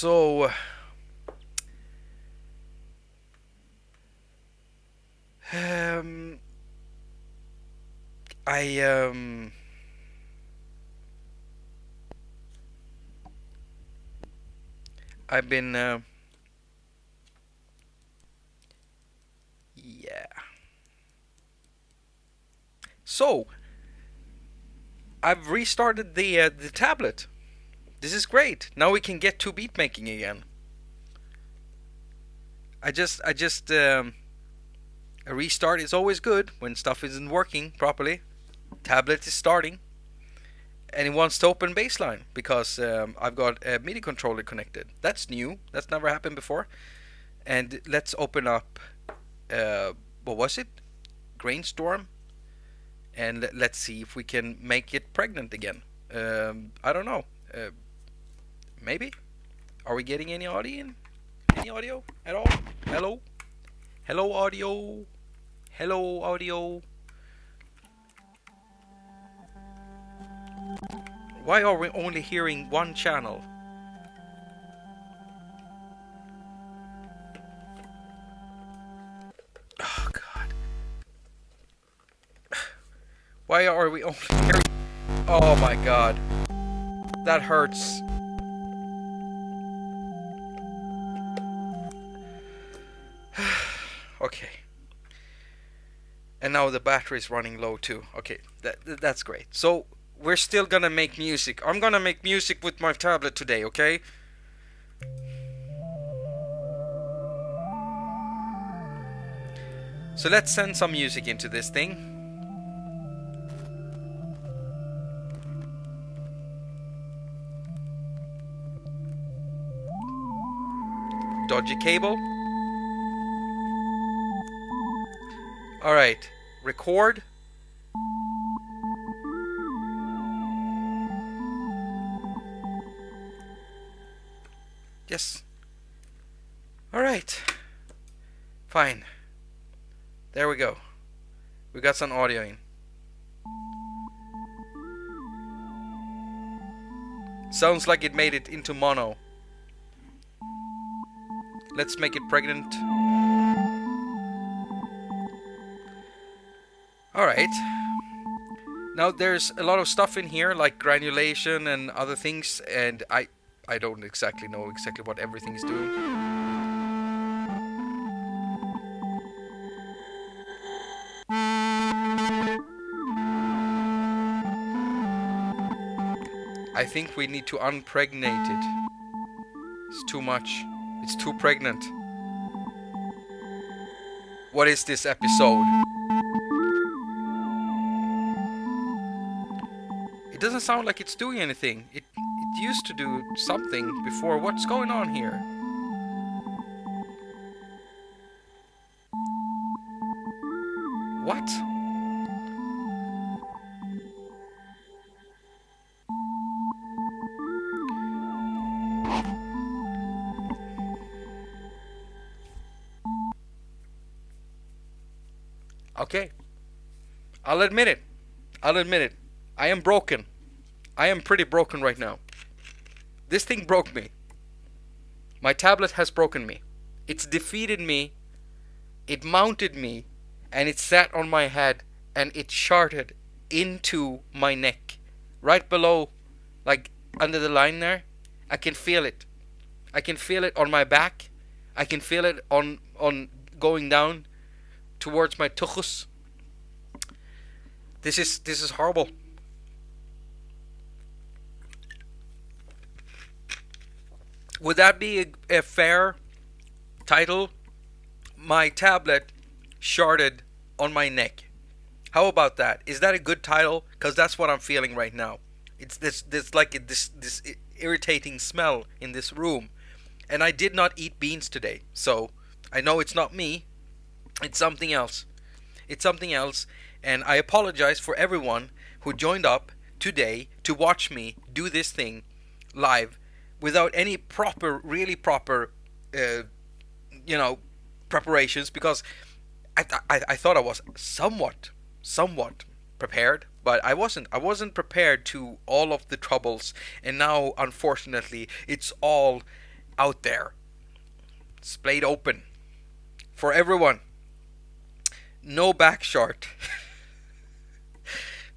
So um, I I've been yeah. So I've restarted the tablet. This is great. Now we can get to beat making again. I just a restart is always good when stuff isn't working properly. Tablet is starting, and it wants to open baseline because I've got a MIDI controller connected. That's new. That's never happened before. And let's open up. What was it? Grainstorm, and let's see if we can make it pregnant again. I don't know. Maybe. Are we getting any audio in? Any audio at all? Hello? Hello, audio? Hello, audio? Why are we only hearing one channel? Oh, God. Why are we only hearing... Oh, my God. That hurts. Okay. And now the battery is running low too. Okay, that's great. So we're still gonna make music. I'm gonna make music with my tablet today, okay? So let's send some music into this thing. Dodgy cable. Alright, record. Yes. Alright. Fine. There we go. We got some audio in. Sounds like it made it into mono. Let's make it pregnant. Alright. Now there's a lot of stuff in here like granulation and other things, and I don't exactly know exactly what everything's doing. I think we need to unpregnate it. It's too much. It's too pregnant. What is this episode? It doesn't sound like it's doing anything. It used to do something before. What's going on here? What? Okay. I'll admit it. I'll admit it. I am broken. I am pretty broken right now. This thing broke me. My tablet has broken me. It's defeated me. It mounted me. And it sat on my head. And it sharted into my neck. Right below, like under the line there. I can feel it. I can feel it on my back. I can feel it on going down towards my tuchus. This is horrible. Would that be a fair title? My tablet sharded on my neck. How about that? Is that a good title? Because that's what I'm feeling right now. It's this irritating smell in this room. And I did not eat beans today. So I know it's not me. It's something else. It's something else. And I apologize for everyone who joined up today to watch me do this thing live without any really proper, preparations, because I thought I was somewhat prepared, but I wasn't prepared to all of the troubles, and now unfortunately it's all out there. Splayed open for everyone. No back shot.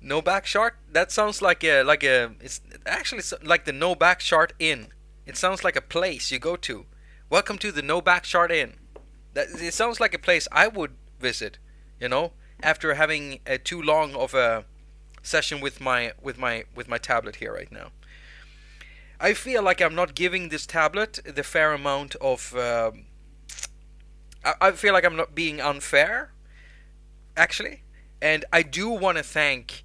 No back shot. That sounds like a. It's actually like the No Back Shot Inn. It sounds like a place you go to. Welcome to the No Back Shot Inn. That it sounds like a place I would visit. You know, after having too long of a session with my tablet here right now. I feel like I'm not giving this tablet the fair amount of. I feel like I'm not being unfair, actually, and I do want to thank.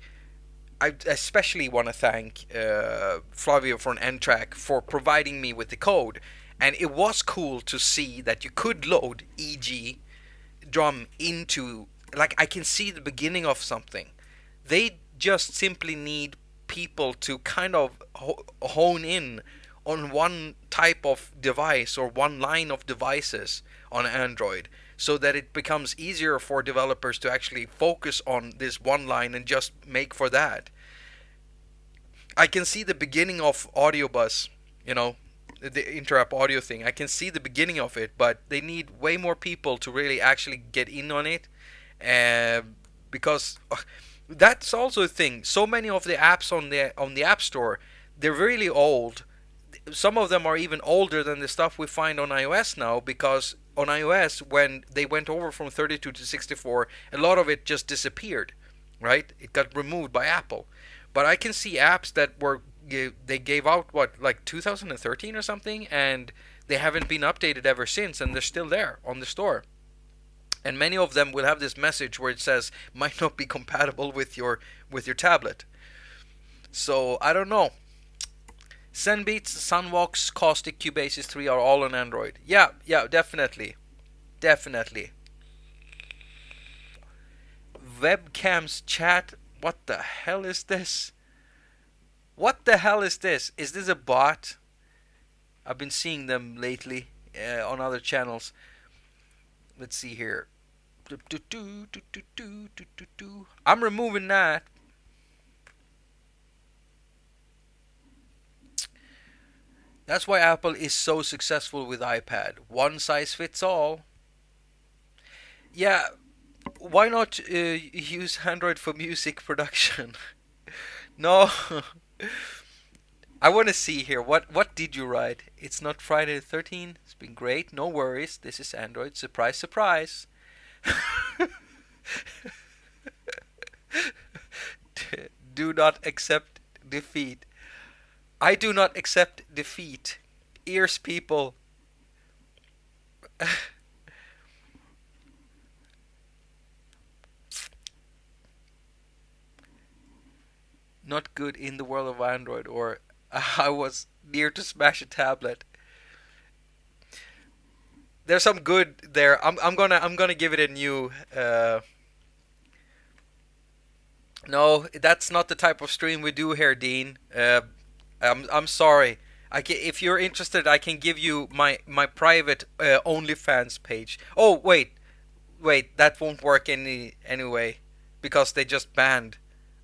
I especially want to thank Flavio from N-Track for providing me with the code, and it was cool to see that you could load EG drum into, like, I can see the beginning of something. They just simply need people to kind of hone in on one type of device or one line of devices on Android, so that it becomes easier for developers to actually focus on this one line and just make for that. I can see the beginning of Audio Bus, you know, the interrupt audio thing. I can see the beginning of it, but they need way more people to really actually get in on it, because that's also a thing. So many of the apps on the App Store, they're really old. Some of them are even older than the stuff we find on iOS now, because on iOS, when they went over from 32 to 64, a lot of it just disappeared, right? It got removed by Apple. But I can see apps that were they gave out what, like 2013 or something, and they haven't been updated ever since, and they're still there on the store. And many of them will have this message where it says might not be compatible with your tablet. So I don't know. Zenbeats, Sunvox, Caustic, Cubasis 3 are all on Android. Yeah, definitely. Definitely. Webcams chat. What the hell is this? What the hell is this? Is this a bot? I've been seeing them lately on other channels. Let's see here. I'm removing that. That's why Apple is so successful with iPad. One size fits all. Yeah, why not use Android for music production? No. I want to see here. What did you write? It's not Friday the 13th. It's been great. No worries. This is Android. Surprise, surprise. Do not accept defeat. I do not accept defeat. Ears, people. Not good in the world of Android, or I was near to smash a tablet. There's some good there. I'm gonna give it a new. No, that's not the type of stream we do here, Dean. I'm sorry. If you're interested, I can give you my private OnlyFans page. Oh wait, that won't work anyway, because they just banned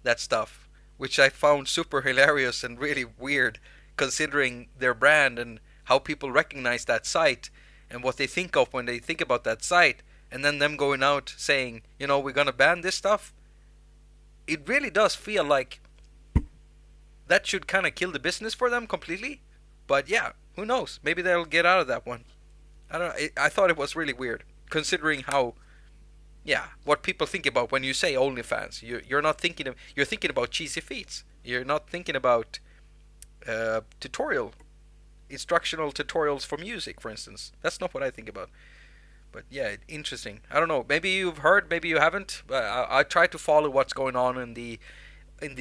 that stuff, which I found super hilarious and really weird, considering their brand and how people recognize that site and what they think of when they think about that site, and then them going out saying, we're gonna ban this stuff. It really does feel like that should kind of kill the business for them completely. But yeah, who knows? Maybe they'll get out of that one. I don't know. I thought it was really weird, considering how, what people think about when you say OnlyFans. You're not thinking of, you're thinking about cheesy feats. You're not thinking about instructional tutorials for music, for instance. That's not what I think about. But yeah, interesting. I don't know. Maybe you've heard, maybe you haven't. I try to follow what's going on in the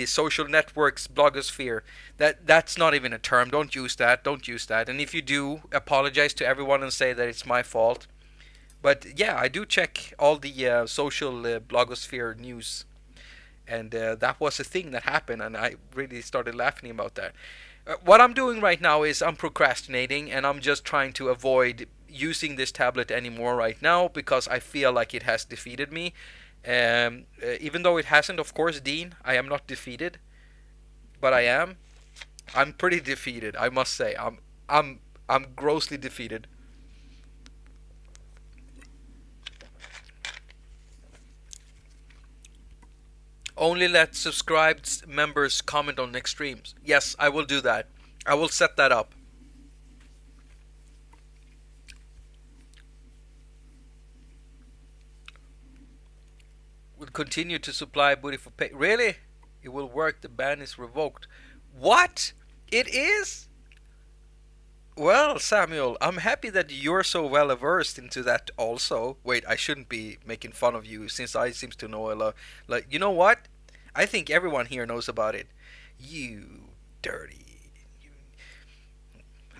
social networks blogosphere. That's not even a term. Don't use that. And if you do, apologize to everyone and say that it's my fault. But yeah, I do check all the social blogosphere news, and that was a thing that happened, and I really started laughing about that. What I'm doing right now is I'm procrastinating, and I'm just trying to avoid using this tablet anymore right now, because I feel like it has defeated me. Even though it hasn't, of course, Dean, I am not defeated, but I'm pretty defeated, I must say. I'm I'm grossly defeated. Only let subscribed members comment on next streams. Yes, I will do that. I will set that up. Will continue to supply booty for pay. Really? It will work. The ban is revoked. What? It is? Well, Samuel, I'm happy that you're so well versed into that also. Wait, I shouldn't be making fun of you since I seems to know a lot. Like, you know what? I think everyone here knows about it. You dirty.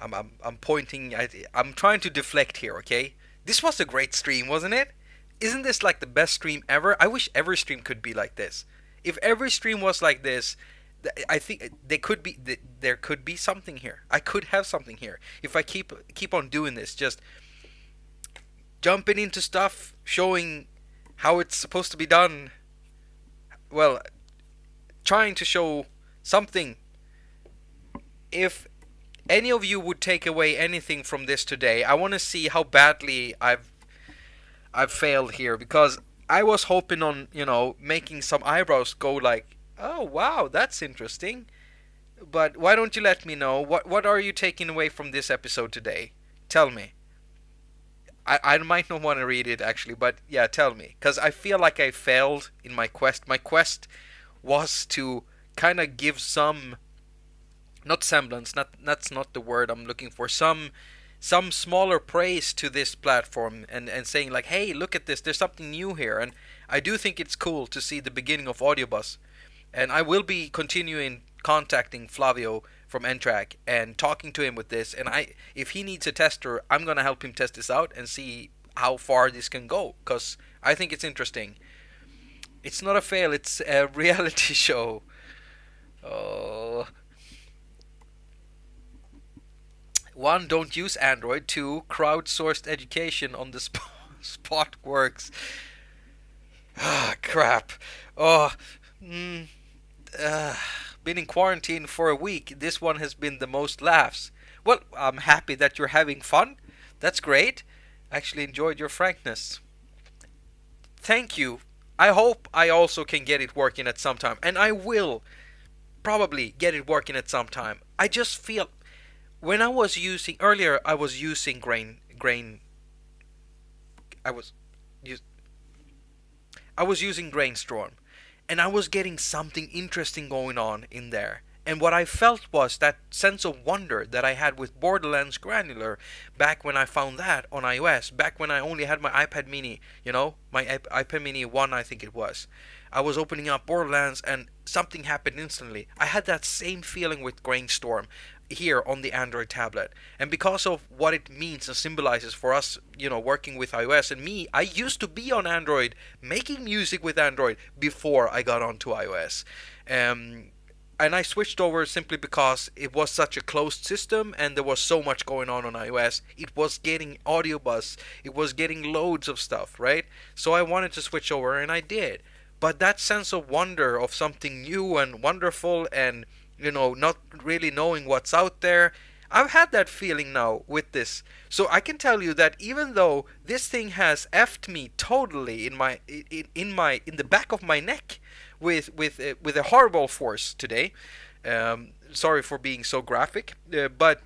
I'm pointing. I'm trying to deflect here. Okay. This was a great stream, wasn't it? Isn't this like the best stream ever? I wish every stream could be like this. If every stream was like this, I think there could be something here. I could have something here if I keep on doing this, just jumping into stuff, showing how it's supposed to be done. Well, trying to show something. If any of you would take away anything from this today, I want to see how badly I've failed here, because I was hoping on, making some eyebrows go like, oh wow, that's interesting. But why don't you let me know what are you taking away from this episode today? Tell me. I might not want to read it actually, but yeah, tell me, because I feel like I failed in my quest. My quest was to kind of give some, not semblance, that's not the word I'm looking for, some smaller praise to this platform, and saying like, hey, look at this, there's something new here. And I do think it's cool to see the beginning of Audiobus, and I will be continuing contacting Flavio from N-Track and talking to him with this, and if he needs a tester, I'm gonna help him test this out and see how far this can go, because I think it's interesting. It's not a fail, it's a reality show. Oh. 1. Don't use Android. 2. Crowdsourced education on the spot works. Ah, crap. Oh, been in quarantine for a week. This one has been the most laughs. Well, I'm happy that you're having fun. That's great. Actually enjoyed your frankness. Thank you. I hope I also can get it working at some time. And I will probably get it working at some time. I just feel... When I was using earlier, I was using I was using Grainstorm, and I was getting something interesting going on in there. And what I felt was that sense of wonder that I had with Borderlands Granular back when I found that on iOS, back when I only had my iPad mini, my iPad mini 1, I think it was. I was opening up Borderlands and something happened instantly. I had that same feeling with Grainstorm here on the Android tablet. And because of what it means and symbolizes for us, working with iOS, and me, I used to be on Android, making music with Android before I got onto iOS. And I switched over simply because it was such a closed system and there was so much going on iOS. It was getting Audiobus, it was getting loads of stuff, right? So I wanted to switch over, and I did. But that sense of wonder of something new and wonderful, and not really knowing what's out there, I've had that feeling now with this. So I can tell you that even though this thing has effed me totally in the back of my neck with a horrible force today. Sorry for being so graphic, but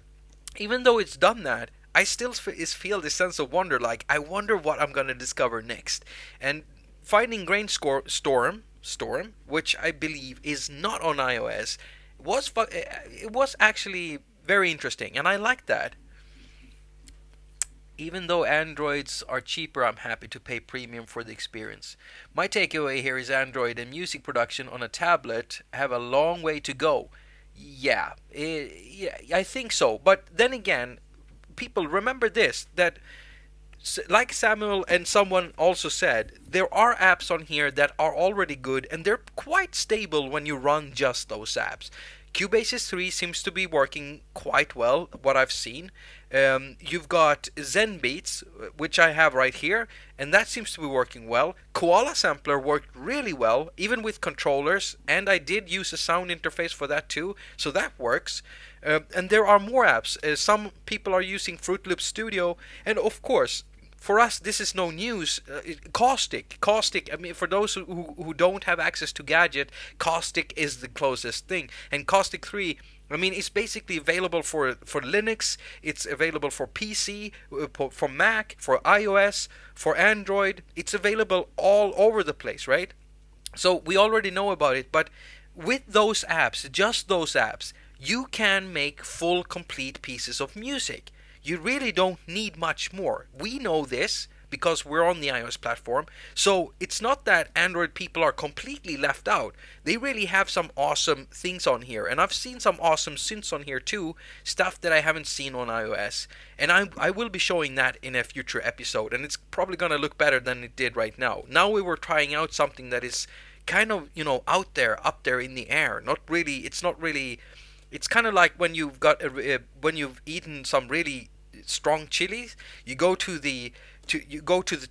even though it's done that, I still feel this sense of wonder. Like, I wonder what I'm gonna discover next. And finding Grainstorm, which I believe is not on iOS, it was actually very interesting, and I like that. Even though Androids are cheaper, I'm happy to pay premium for the experience. My takeaway here is Android and music production on a tablet have a long way to go. Yeah, I think so. But then again, people remember this, that like Samuel and someone also said, there are apps on here that are already good, and they're quite stable when you run just those apps. Cubase's 3 seems to be working quite well, what I've seen. You've got Zen Beats, which I have right here, and that seems to be working well. Koala Sampler worked really well, even with controllers, and I did use a sound interface for that too, so that works. And there are more apps. Some people are using Fruit Loop Studio, and of course, for us, this is no news. Caustic. I mean, for those who don't have access to Gadget, Caustic is the closest thing. And Caustic 3, I mean, it's basically available for Linux. It's available for PC, for Mac, for iOS, for Android. It's available all over the place, right? So we already know about it, but with those apps, just those apps, you can make full, complete pieces of music. You really don't need much more. We know this because we're on the iOS platform. So it's not that Android people are completely left out. They really have some awesome things on here. And I've seen some awesome synths on here too. Stuff that I haven't seen on iOS. And I will be showing that in a future episode. And it's probably going to look better than it did right now. Now we were trying out something that is kind of, out there, up there in the air. It's not really... It's kind of like when when you've eaten some really strong chilies, you go to the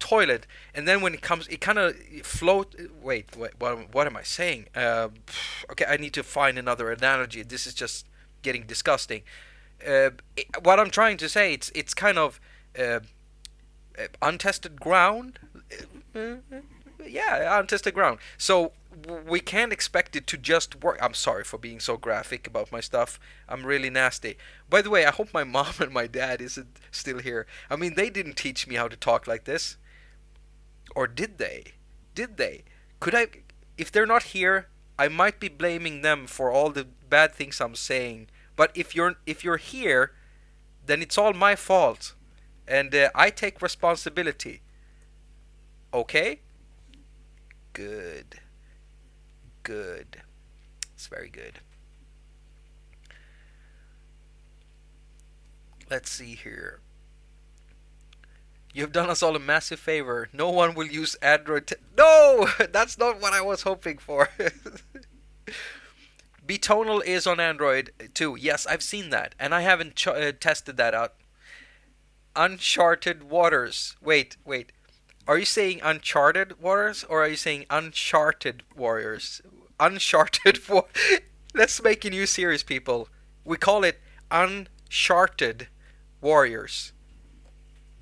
toilet, and then when it comes, it kind of float. Wait, what am I saying? Okay, I need to find another analogy. This is just getting disgusting. What I'm trying to say, it's kind of untested ground. Yeah, untested ground. So we can't expect it to just work. I'm sorry for being so graphic about my stuff. I'm really nasty. By the way, I hope my mom and my dad isn't still here. I mean, they didn't teach me how to talk like this. Or did they? Did they? Could I... If they're not here, I might be blaming them for all the bad things I'm saying. But if you're here, then it's all my fault. And I take responsibility. Okay? Good. Good. It's very good. Let's see here. You've done us all a massive favor. No one will use Android. No! That's not what I was hoping for. Betonal is on Android too. Yes, I've seen that. And I haven't tested that out. Uncharted Waters. Wait. Are you saying Uncharted Waters or are you saying Uncharted Warriors? Uncharted Let's make a new series, people. We call it Uncharted Warriors.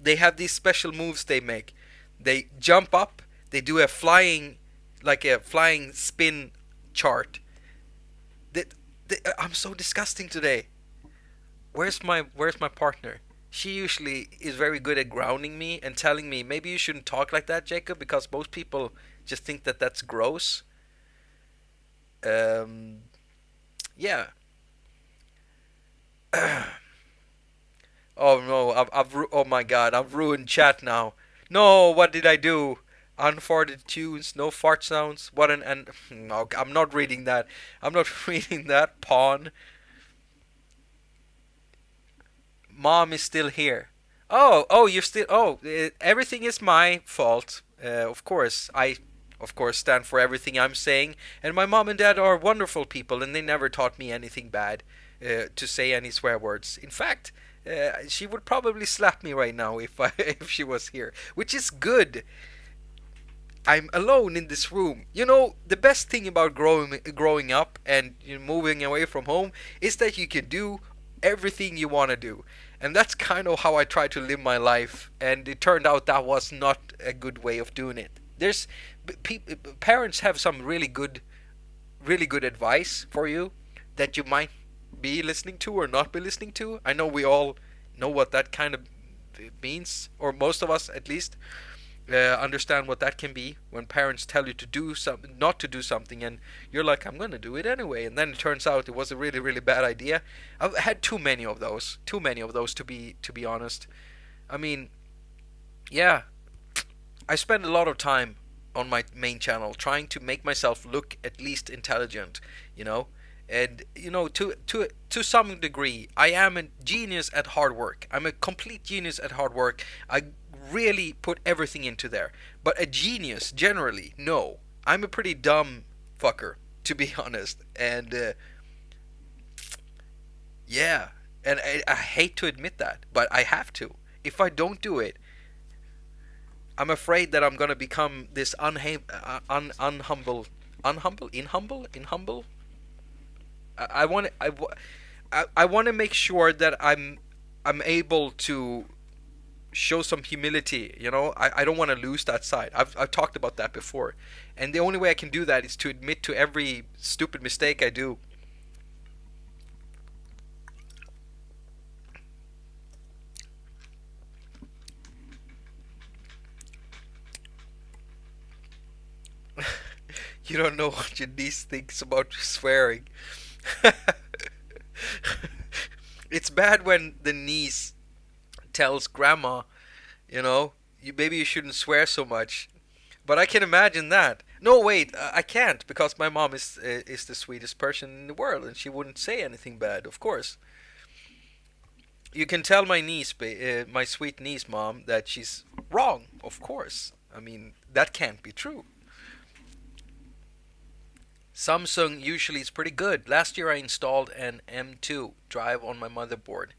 They have these special moves they make. They jump up, they do a flying spin chart. I'm so disgusting today. Where's my partner? She usually is very good at grounding me and telling me, maybe you shouldn't talk like that, Jacob, because most people just think that that's gross. Yeah. Oh no, oh my god, I've ruined chat now. No, what did I do? Unfarted tunes, no fart sounds. No, I'm not reading that. I'm not reading that. Pawn. Mom is still here. Oh, you're still. Oh, everything is my fault. Of course, I stand for everything I'm saying. And my mom and dad are wonderful people, and they never taught me anything bad to say any swear words. In fact, she would probably slap me right now if she was here, which is good. I'm alone in this room. The best thing about growing up and moving away from home is that you can do everything you want to do. And that's kind of how I try to live my life. And it turned out that was not a good way of doing it. Parents have some really good advice for you that you might be listening to or not be listening to. I know we all know what that kind of means, or most of us at least understand what that can be when parents tell you to do something, not to do something, and you're like, I'm gonna do it anyway, and then it turns out it was a really, really bad idea. I've had too many of those to be honest. I mean, yeah, I spend a lot of time on my main channel trying to make myself look at least intelligent, and to some degree I am a genius at hard work. I'm a complete genius at hard work. I really put everything into there. But a genius, generally, no. I'm a pretty dumb fucker, to be honest. And, yeah. And I hate to admit that, but I have to. If I don't do it, I'm afraid that I'm gonna become this unhumble, inhumble. I want I want to make sure that I'm able to show some humility. I don't want to lose that side. I've talked about that before, and the only way I can do that is to admit to every stupid mistake I do. You don't know what your niece thinks about swearing. It's bad when the niece tells grandma, maybe you shouldn't swear so much. But I can imagine that. No, wait, I can't, because my mom is the sweetest person in the world, and she wouldn't say anything bad, of course. You can tell my niece, my sweet niece, mom, that she's wrong, of course. I mean, that can't be true. Samsung usually is pretty good. Last year I installed an M2 drive on my motherboard.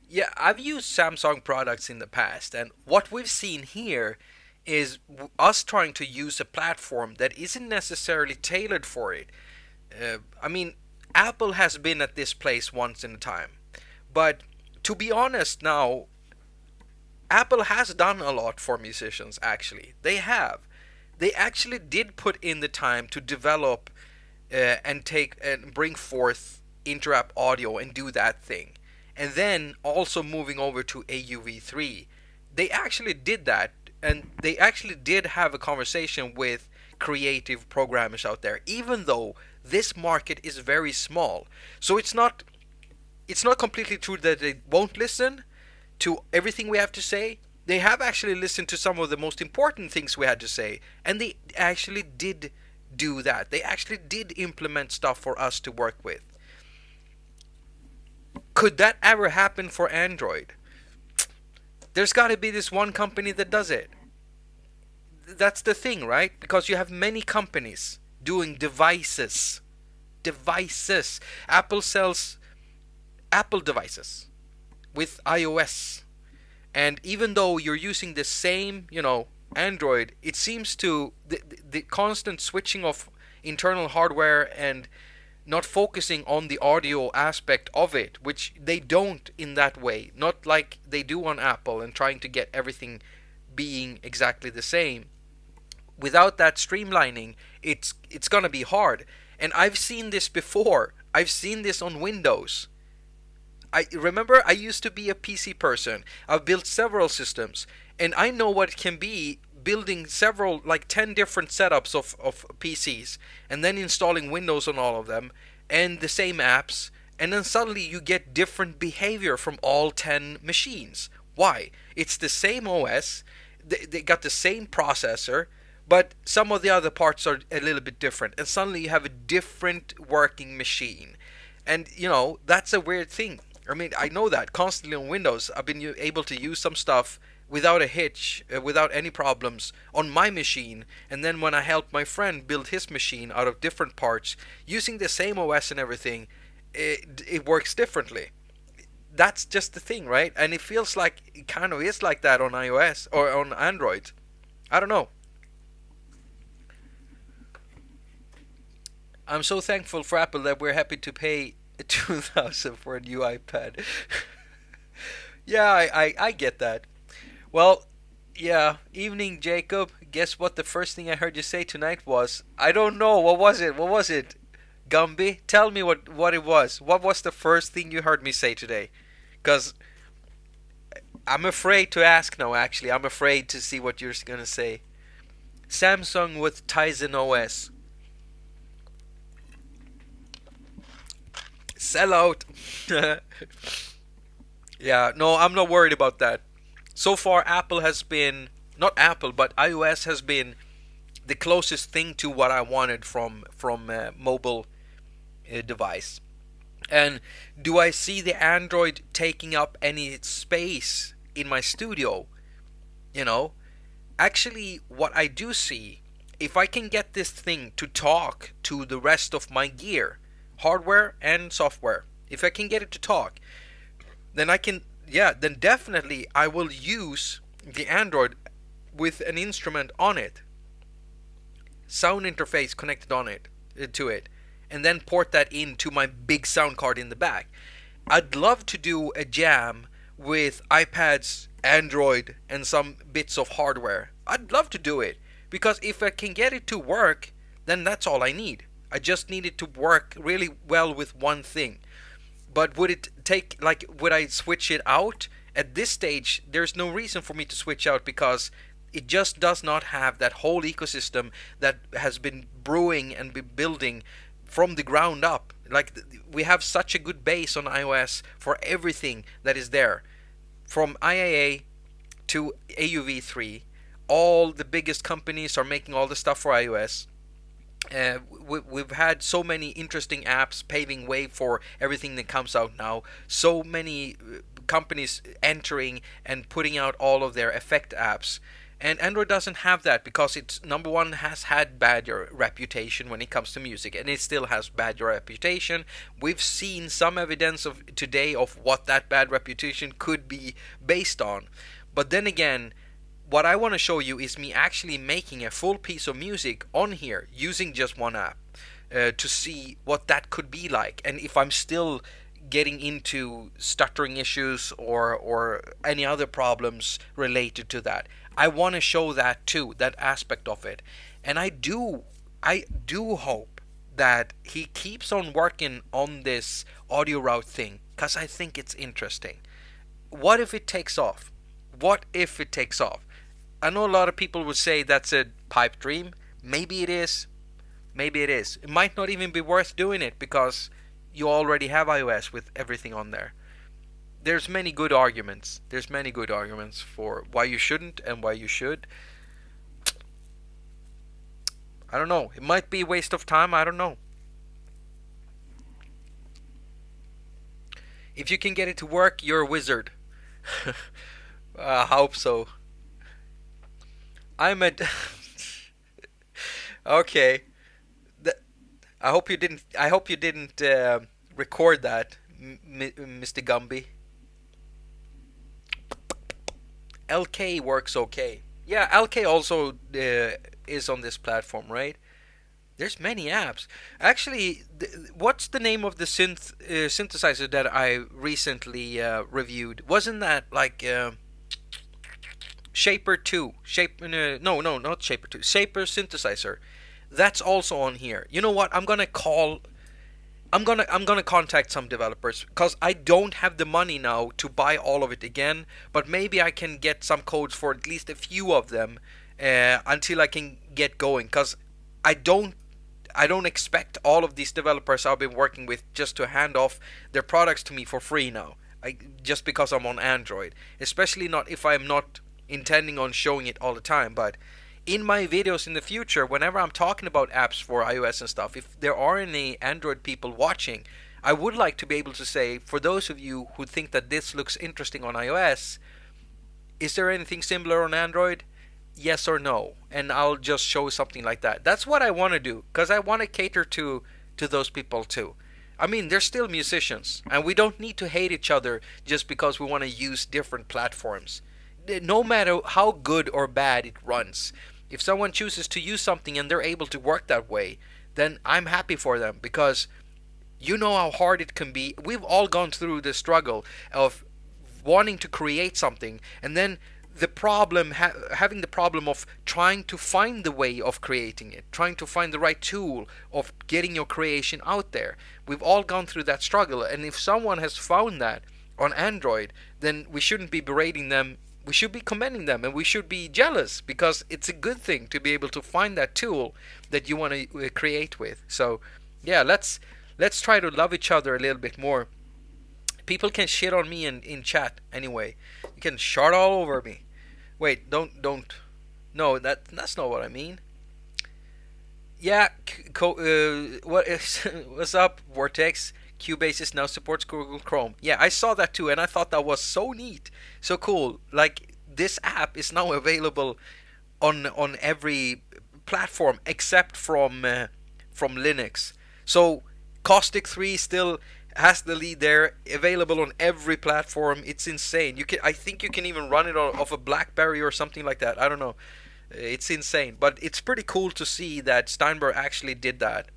Yeah, I've used Samsung products in the past, and what we've seen here is us trying to use a platform that isn't necessarily tailored for it. I mean, Apple has been at this place once in a time, but to be honest now, Apple has done a lot for musicians, actually. They have. They actually did put in the time to develop and take and bring forth interrupt audio and do that thing. And then also moving over to AUV3. They actually did that, and they actually did have a conversation with creative programmers out there, even though this market is very small. So it's not completely true that they won't listen to everything we have to say. They have actually listened to some of the most important things we had to say, and they actually did do that. They actually did implement stuff for us to work with. Could that ever happen for Android? There's got to be this one company that does it. That's the thing, right? Because you have many companies doing devices. Devices. Apple sells Apple devices with iOS. And even though you're using the same, Android, it seems to the constant switching of internal hardware and not focusing on the audio aspect of it, which they don't in that way, not like they do on Apple, and trying to get everything being exactly the same. Without that streamlining, it's gonna be hard. And I've seen this before. I've seen this on Windows. I remember I used to be a PC person. I've built several systems, and I know what it can be building several, like 10 different setups of PCs, and then installing Windows on all of them, and the same apps, and then suddenly you get different behavior from all 10 machines. Why? It's the same OS, they got the same processor, but some of the other parts are a little bit different, and suddenly you have a different working machine. And, that's a weird thing. I mean, I know that constantly on Windows. I've been able to use some stuff without a hitch, without any problems on my machine. And then when I helped my friend build his machine out of different parts, using the same OS and everything, it works differently. That's just the thing, right? And it feels like it kind of is like that on iOS or on Android. I don't know. I'm so thankful for Apple that we're happy to pay 2,000 for a new iPad. Yeah, I get that. Well, yeah, evening, Jacob. Guess what the first thing I heard you say tonight was? I don't know. What was it? What was it? Gumby, tell me what it was. What was the first thing you heard me say today? Because I'm afraid to ask now, actually. I'm afraid to see what you're going to say. Samsung with Tizen OS. Sell out. Yeah, no, I'm not worried about that. So far, Apple has been, not Apple, but iOS has been the closest thing to what I wanted from a mobile device. And do I see the Android taking up any space in my studio? Actually, what I do see, if I can get this thing to talk to the rest of my gear, hardware and software, if I can get it to talk, then I can, yeah, then definitely I will use the Android with an instrument on it, sound interface connected on it, to it, and then port that into my big sound card in the back. I'd love to do a jam with iPads, Android, and some bits of hardware. I'd love to do it because if I can get it to work, then that's all I need. I just need it to work really well with one thing. But would it take, like, would I switch it out? At this stage, there's no reason for me to switch out because it just does not have that whole ecosystem that has been brewing and be building from the ground up. Like, we have such a good base on iOS for everything that is there. From IAA to AUV3, all the biggest companies are making all the stuff for iOS. We've had so many interesting apps paving way for everything that comes out now. So many companies entering and putting out all of their effect apps. And Android doesn't have that because it's, number one, has had bad reputation when it comes to music, and it still has bad reputation. We've seen some evidence of today of what that bad reputation could be based on. But then again, what I want to show you is me actually making a full piece of music on here using just one app, to see what that could be like, and if I'm still getting into stuttering issues or any other problems related to that. I want to show that too, that aspect of it. And I do hope that he keeps on working on this audio route thing because I think it's interesting. What if it takes off? What if it takes off? I know a lot of people would say that's a pipe dream. Maybe it is. Maybe it is. It might not even be worth doing it because you already have iOS with everything on there. There's many good arguments. There's many good arguments for why you shouldn't and why you should. I don't know. It might be a waste of time. I don't know. If you can get it to work, you're a wizard. I hope so. I'm a... Okay. I hope you didn't. I hope you didn't record that, Mr. Gumby. LK works okay. Yeah, LK also is on this platform, right? There's many apps. Actually, what's the name of the synthesizer that I recently reviewed? Wasn't that like Shaper 2? No, not Shaper 2. Shaper synthesizer. That's also on here. You know what? I'm gonna contact some developers because I don't have the money now to buy all of it again. But maybe I can get some codes for at least a few of them until I can get going. Because I don't expect all of these developers I've been working with just to hand off their products to me for free now. Just because I'm on Android, especially not if I'm not intending on showing it all the time, but in my videos in the future, whenever I'm talking about apps for iOS and stuff, if there are any Android people watching, I would like to be able to say, for those of you who think that this looks interesting on iOS, is there anything similar on Android? Yes or no? And I'll just show something like that. That's what I want to do, because I want to cater to those people too. I mean, they're still musicians, and we don't need to hate each other just because we want to use different platforms. No matter how good or bad it runs, if someone chooses to use something and they're able to work that way, then I'm happy for them, because you know how hard it can be. We've all gone through the struggle of wanting to create something, and then the problem, having the problem of trying to find the way of creating it, trying to find the right tool of getting your creation out there. We've all gone through that struggle, and if someone has found that on Android, then we shouldn't be berating them. We should be commending them, and we should be jealous, because it's a good thing to be able to find that tool that you want to create with. So yeah, let's try to love each other a little bit more. People can shit on me in chat anyway. You can shart all over me. Wait, don't. No, that's not what I mean. Yeah, what's up, Vortex? Cubase now supports Google Chrome. Yeah, I saw that too, and I thought that was so neat, so cool. Like, this app is now available on every platform except from Linux. So Caustic 3 still has the lead there, available on every platform. It's insane. I think you can even run it off a BlackBerry or something like that. I don't know. It's insane, but it's pretty cool to see that Steinberg actually did that.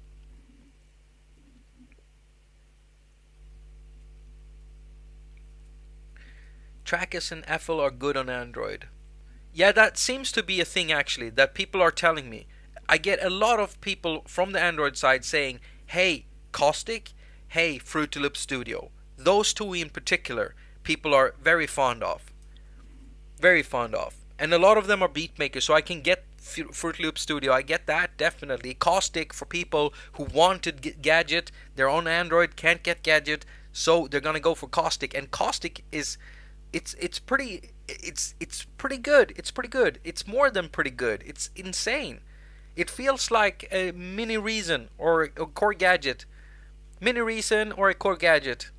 Trackers and FL are good on Android. Yeah, that seems to be a thing actually that people are telling me. I get a lot of people from the Android side saying, "Hey, Caustic, hey, Fruity Loop Studio." Those two in particular, people are very fond of. Very fond of. And a lot of them are beat makers, so I can get Fruit Loop Studio. I get that definitely. Caustic for people who want to get Gadget, they're on Android, can't get Gadget, so they're gonna go for Caustic. And Caustic is, it's pretty good. It's pretty good. It's more than pretty good. It's insane. It feels like a mini Reason or a Core Gadget, mini Reason or a Core Gadget.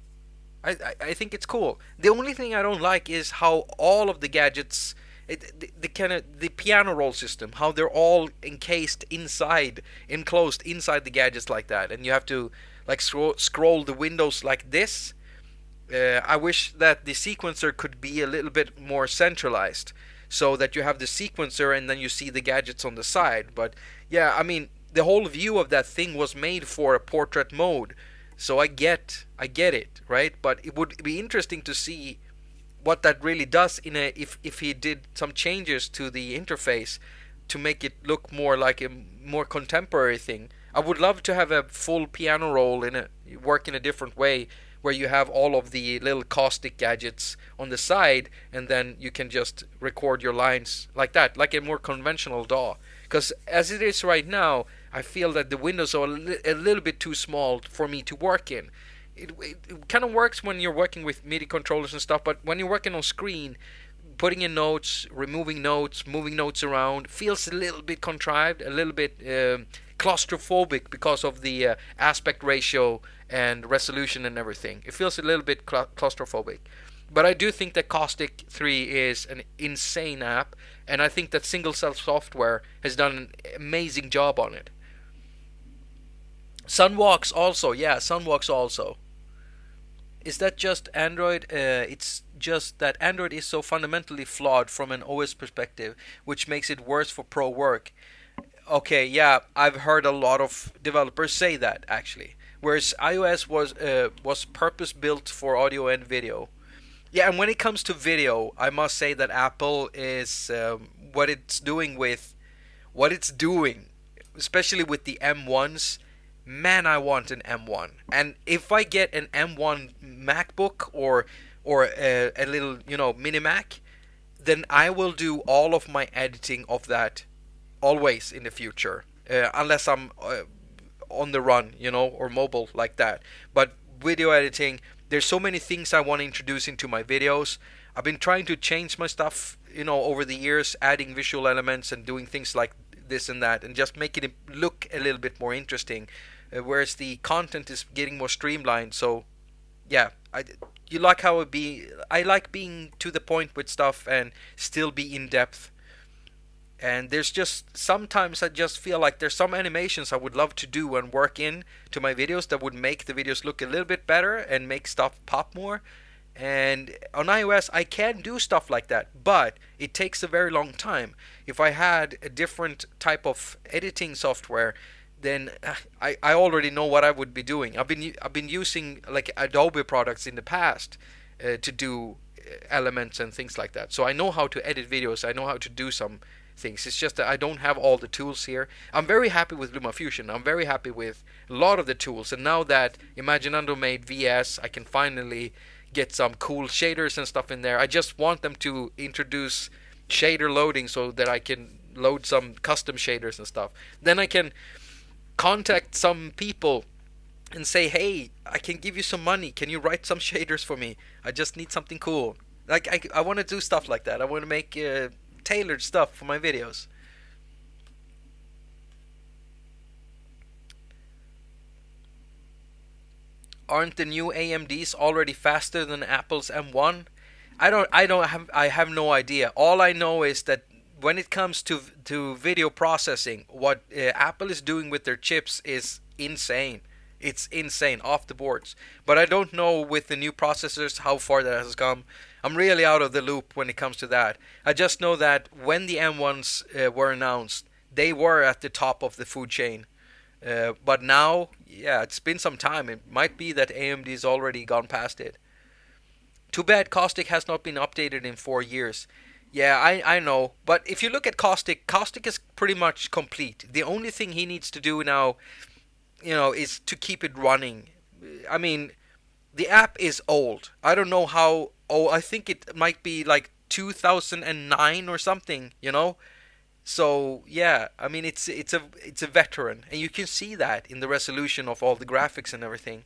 I think it's cool. The only thing I don't like is how all of the gadgets, the kind of the piano roll system, how they're all enclosed inside the gadgets like that, and you have to like scroll the windows like this. I wish that the sequencer could be a little bit more centralized, so that you have the sequencer and then you see the gadgets on the side. But yeah, I mean, the whole view of that thing was made for a portrait mode, so I get it, right? But it would be interesting to see what that really does if he did some changes to the interface to make it look more like a more contemporary thing. I would love to have a full piano roll work in a different way, where you have all of the little Caustic gadgets on the side, and then you can just record your lines like that, like a more conventional DAW. Because as it is right now, I feel that the windows are a little bit too small for me to work in. It kind of works when you're working with MIDI controllers and stuff, but when you're working on screen, putting in notes, removing notes, moving notes around, feels a little bit contrived, a little bit claustrophobic because of the aspect ratio and resolution and everything. It feels a little bit claustrophobic. But I do think that Caustic 3 is an insane app, and I think that Single Cell Software has done an amazing job on it. Sunwalks also, yeah, Sunwalks also. Is that just Android? It's just that Android is so fundamentally flawed from an OS perspective, which makes it worse for pro work. Okay, yeah, I've heard a lot of developers say that actually. Whereas iOS was purpose built for audio and video. Yeah, and when it comes to video, I must say that Apple is what it's doing, especially with the M1s. Man, I want an M1. And if I get an M1 MacBook or a little, mini Mac, then I will do all of my editing of that always in the future, unless I'm on the run, or mobile like that. But video editing, there's so many things I want to introduce into my videos. I've been trying to change my stuff, over the years, adding visual elements and doing things like this and that, and just making it look a little bit more interesting. Whereas the content is getting more streamlined. So, yeah, you like how it be. I like being to the point with stuff and still be in depth. And there's just sometimes I just feel like there's some animations I would love to do and work in to my videos that would make the videos look a little bit better and make stuff pop more. And on iOS I can do stuff like that, but it takes a very long time. If I had a different type of editing software, then I already know what I would be doing. I've been using like Adobe products in the past to do elements and things like that. So I know how to edit videos. I know how to do some things. It's just that I don't have all the tools here. I'm very happy with LumaFusion. I'm very happy with a lot of the tools. And now that Imaginando made VS, I can finally get some cool shaders and stuff in there. I just want them to introduce shader loading so that I can load some custom shaders and stuff. Then I can contact some people and say, hey, I can give you some money. Can you write some shaders for me? I just need something cool. Like I want to do stuff like that. I want to make tailored stuff for my videos. Aren't the new AMDs already faster than Apple's M1? I have no idea. All I know is that when it comes to video processing, what Apple is doing with their chips is insane. It's insane, off the boards. But I don't know with the new processors how far that has come. I'm really out of the loop when it comes to that. I just know that when the M1s were announced, they were at the top of the food chain. But now, yeah, it's been some time. It might be that AMD's already gone past it. Too bad Caustic has not been updated in 4 years. Yeah, I know. But if you look at Caustic, Caustic is pretty much complete. The only thing he needs to do now, is to keep it running. I mean, the app is old. I don't know how old. I think it might be like 2009 or something. So yeah, I mean it's a veteran, and you can see that in the resolution of all the graphics and everything.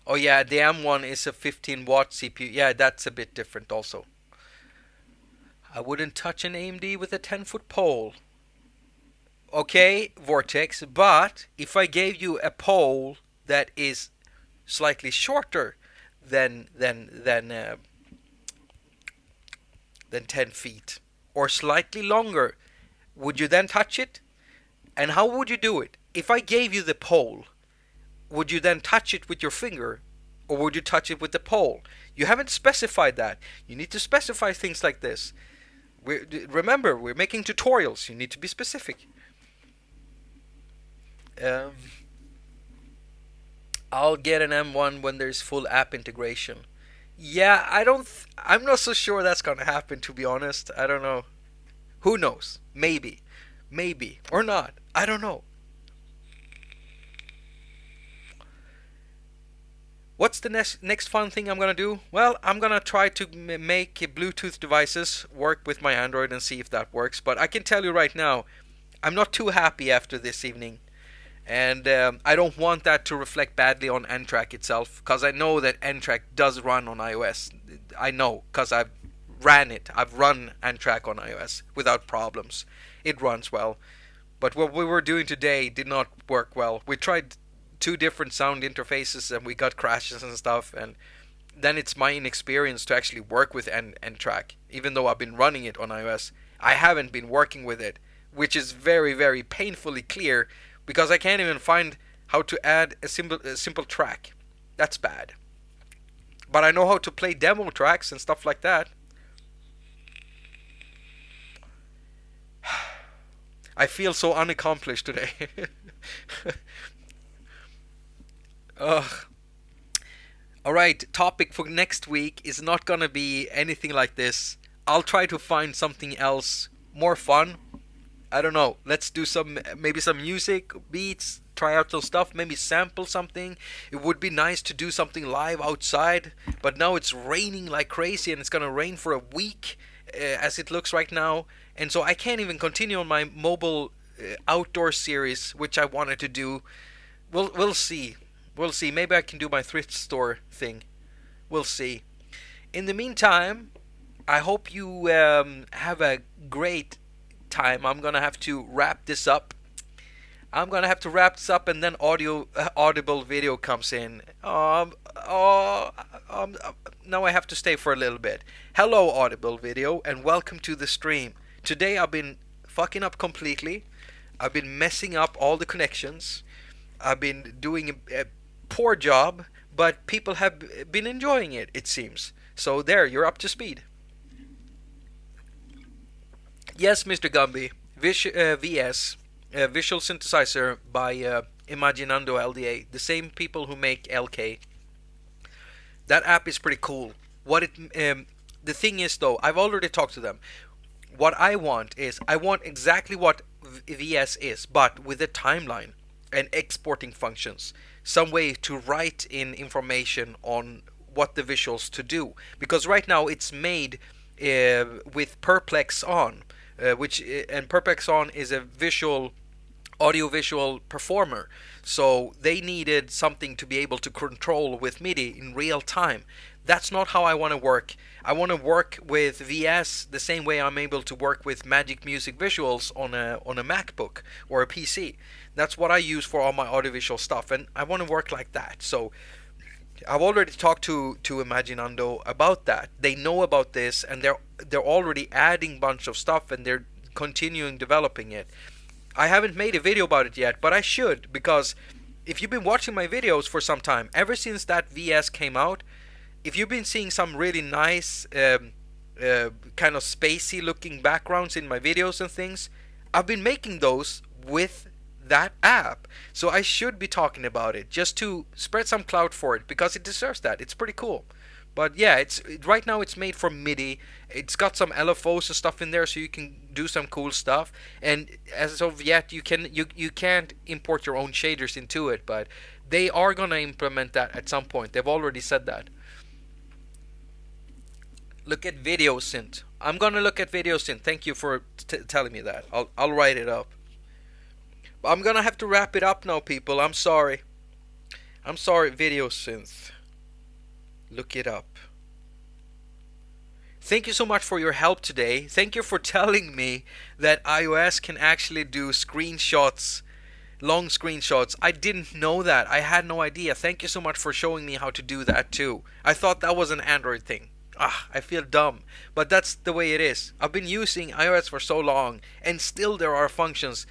Oh yeah, the M1 is a 15-watt CPU. Yeah, that's a bit different also. I wouldn't touch an AMD with a 10-foot pole. Okay, Vortex, but if I gave you a pole that is slightly shorter than than than uh, than 10 feet or slightly longer, would you then touch it? And how would you do it? If I gave you the pole, would you then touch it with your finger, or would you touch it with the pole? You haven't specified that. You need to specify things like this. Remember, we're making tutorials. You need to be specific. Um, I'll get an M1 when there's full app integration. Yeah, I'm not so sure that's gonna happen, to be honest. I don't know. Who knows? Maybe, or not. I don't know. What's the next fun thing I'm gonna do? Well, I'm gonna try to make Bluetooth devices work with my Android and see if that works. But I can tell you right now, I'm not too happy after this evening. And I don't want that to reflect badly on NTRAC itself, because I know that NTRAC does run on iOS. I know, because I've ran it. I've run NTRAC on iOS without problems. It runs well. But what we were doing today did not work well. We tried two different sound interfaces and we got crashes and stuff. And then it's my inexperience to actually work with NTRAC. Even though I've been running it on iOS, I haven't been working with it, which is very, very painfully clear, because I can't even find how to add a simple track. That's bad. But I know how to play demo tracks and stuff like that. I feel so unaccomplished today. Ugh. Alright, topic for next week is not gonna be anything like this. I'll try to find something else more fun. I don't know. Let's do maybe some music, beats, try out some stuff, maybe sample something. It would be nice to do something live outside, but now it's raining like crazy, and it's gonna rain for a week, as it looks right now. And so I can't even continue on my mobile outdoor series, which I wanted to do. We'll see. We'll see. Maybe I can do my thrift store thing. We'll see. In the meantime, I hope you have a great time. I'm gonna have to wrap this up. And then audible video comes in. Now I have to stay for a little bit. Hello, audible video, and welcome to the stream. Today I've been fucking up completely. I've been messing up all the connections. I've been doing a poor job, but people have been enjoying it, it seems. So there, you're up to speed. Yes, Mr. Gumby. VS, Visual Synthesizer by Imaginando LDA, the same people who make LK. That app is pretty cool. The thing is, though, I've already talked to them. What I want exactly what VS is, but with a timeline and exporting functions. Some way to write in information on what the visuals to do. Because right now it's made with Perplex on. And Perplex on is a audiovisual performer, so they needed something to be able to control with MIDI in real time. That's not how I want to work. I want to work with VS the same way I'm able to work with Magic Music Visuals on a MacBook or a PC. That's what I use for all my audiovisual stuff, and I want to work like that. So I've already talked to Imaginando about that. They know about this, and they're already adding bunch of stuff, and they're continuing developing it. I haven't made a video about it yet, but I should, because if you've been watching my videos for some time, ever since that VS came out, if you've been seeing some really nice kind of spacey looking backgrounds in my videos and things, I've been making those with that app. So I should be talking about it just to spread some clout for it, because it deserves that. It's pretty cool. But yeah, right now it's made for MIDI. It's got some LFOs and stuff in there, so you can do some cool stuff. And as of yet, you can't import your own shaders into it, but they are gonna implement that at some point. They've already said that. Look at video synth. I'm gonna look at video synth. Thank you for telling me that. I'll write it up. But I'm gonna have to wrap it up now, people. I'm sorry. I'm sorry, video synth. Look it up. Thank you so much for your help today. Thank you for telling me that iOS can actually do screenshots, long screenshots. I didn't know that. I had no idea. Thank you so much for showing me how to do that too. I thought that was an Android thing. I feel dumb, but that's the way it is. I've been using iOS for so long, and still there are functions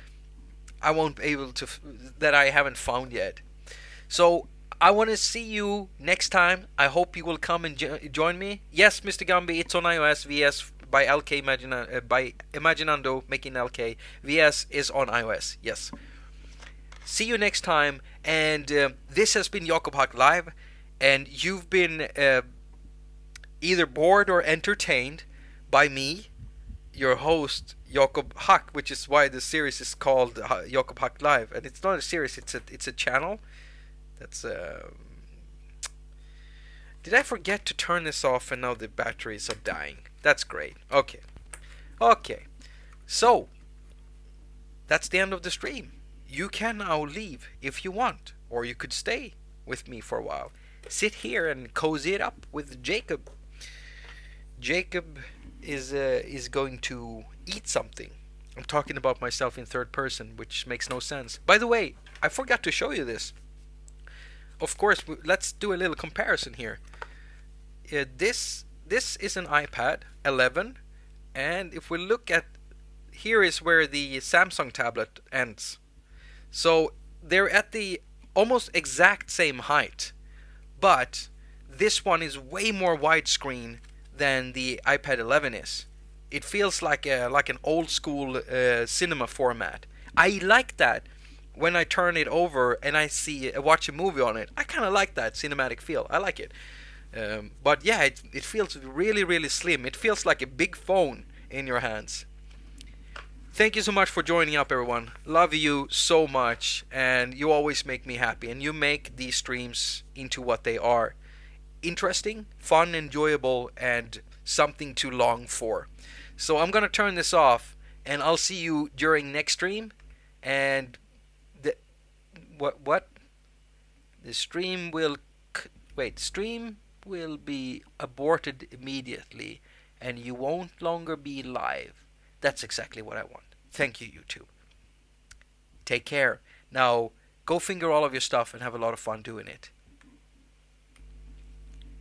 I won't be able to that I haven't found yet. So I want to see you next time. I hope you will come and join me. Yes, Mr. Gumby, it's on iOS. VS by LK by Imaginando making LK. VS is on iOS. Yes. See you next time. And this has been Jakob haQ Live, and you've been either bored or entertained by me, your host, Jakob haQ, which is why the series is called Jakob haQ Live. And it's not a series, it's a channel. That's Did I forget to turn this off and now the batteries are dying? That's great. Okay. Okay. So, that's the end of the stream. You can now leave if you want, or you could stay with me for a while. Sit here and cozy it up with Jakob. Jakob is going to eat something. I'm talking about myself in third person, which makes no sense. By the way, I forgot to show you this. Of course, let's do a little comparison here. This is an iPad 11, and if we look at, here is where the Samsung tablet ends. So they're at the almost exact same height, but this one is way more widescreen than the iPad 11 is. It feels like an old school cinema format. I like that. When I turn it over and I watch a movie on it, I kind of like that cinematic feel. I like it. But yeah, it feels really, really slim. It feels like a big phone in your hands. Thank you so much for joining up, everyone. Love you so much, and you always make me happy, and you make these streams into what they are. Interesting, fun, enjoyable, and something to long for. So I'm gonna turn this off, and I'll see you during next stream. And what? The stream will stream will be aborted immediately, and you won't longer be live. That's exactly what I want. Thank you, YouTube. Take care. Now, go finger all of your stuff and have a lot of fun doing it.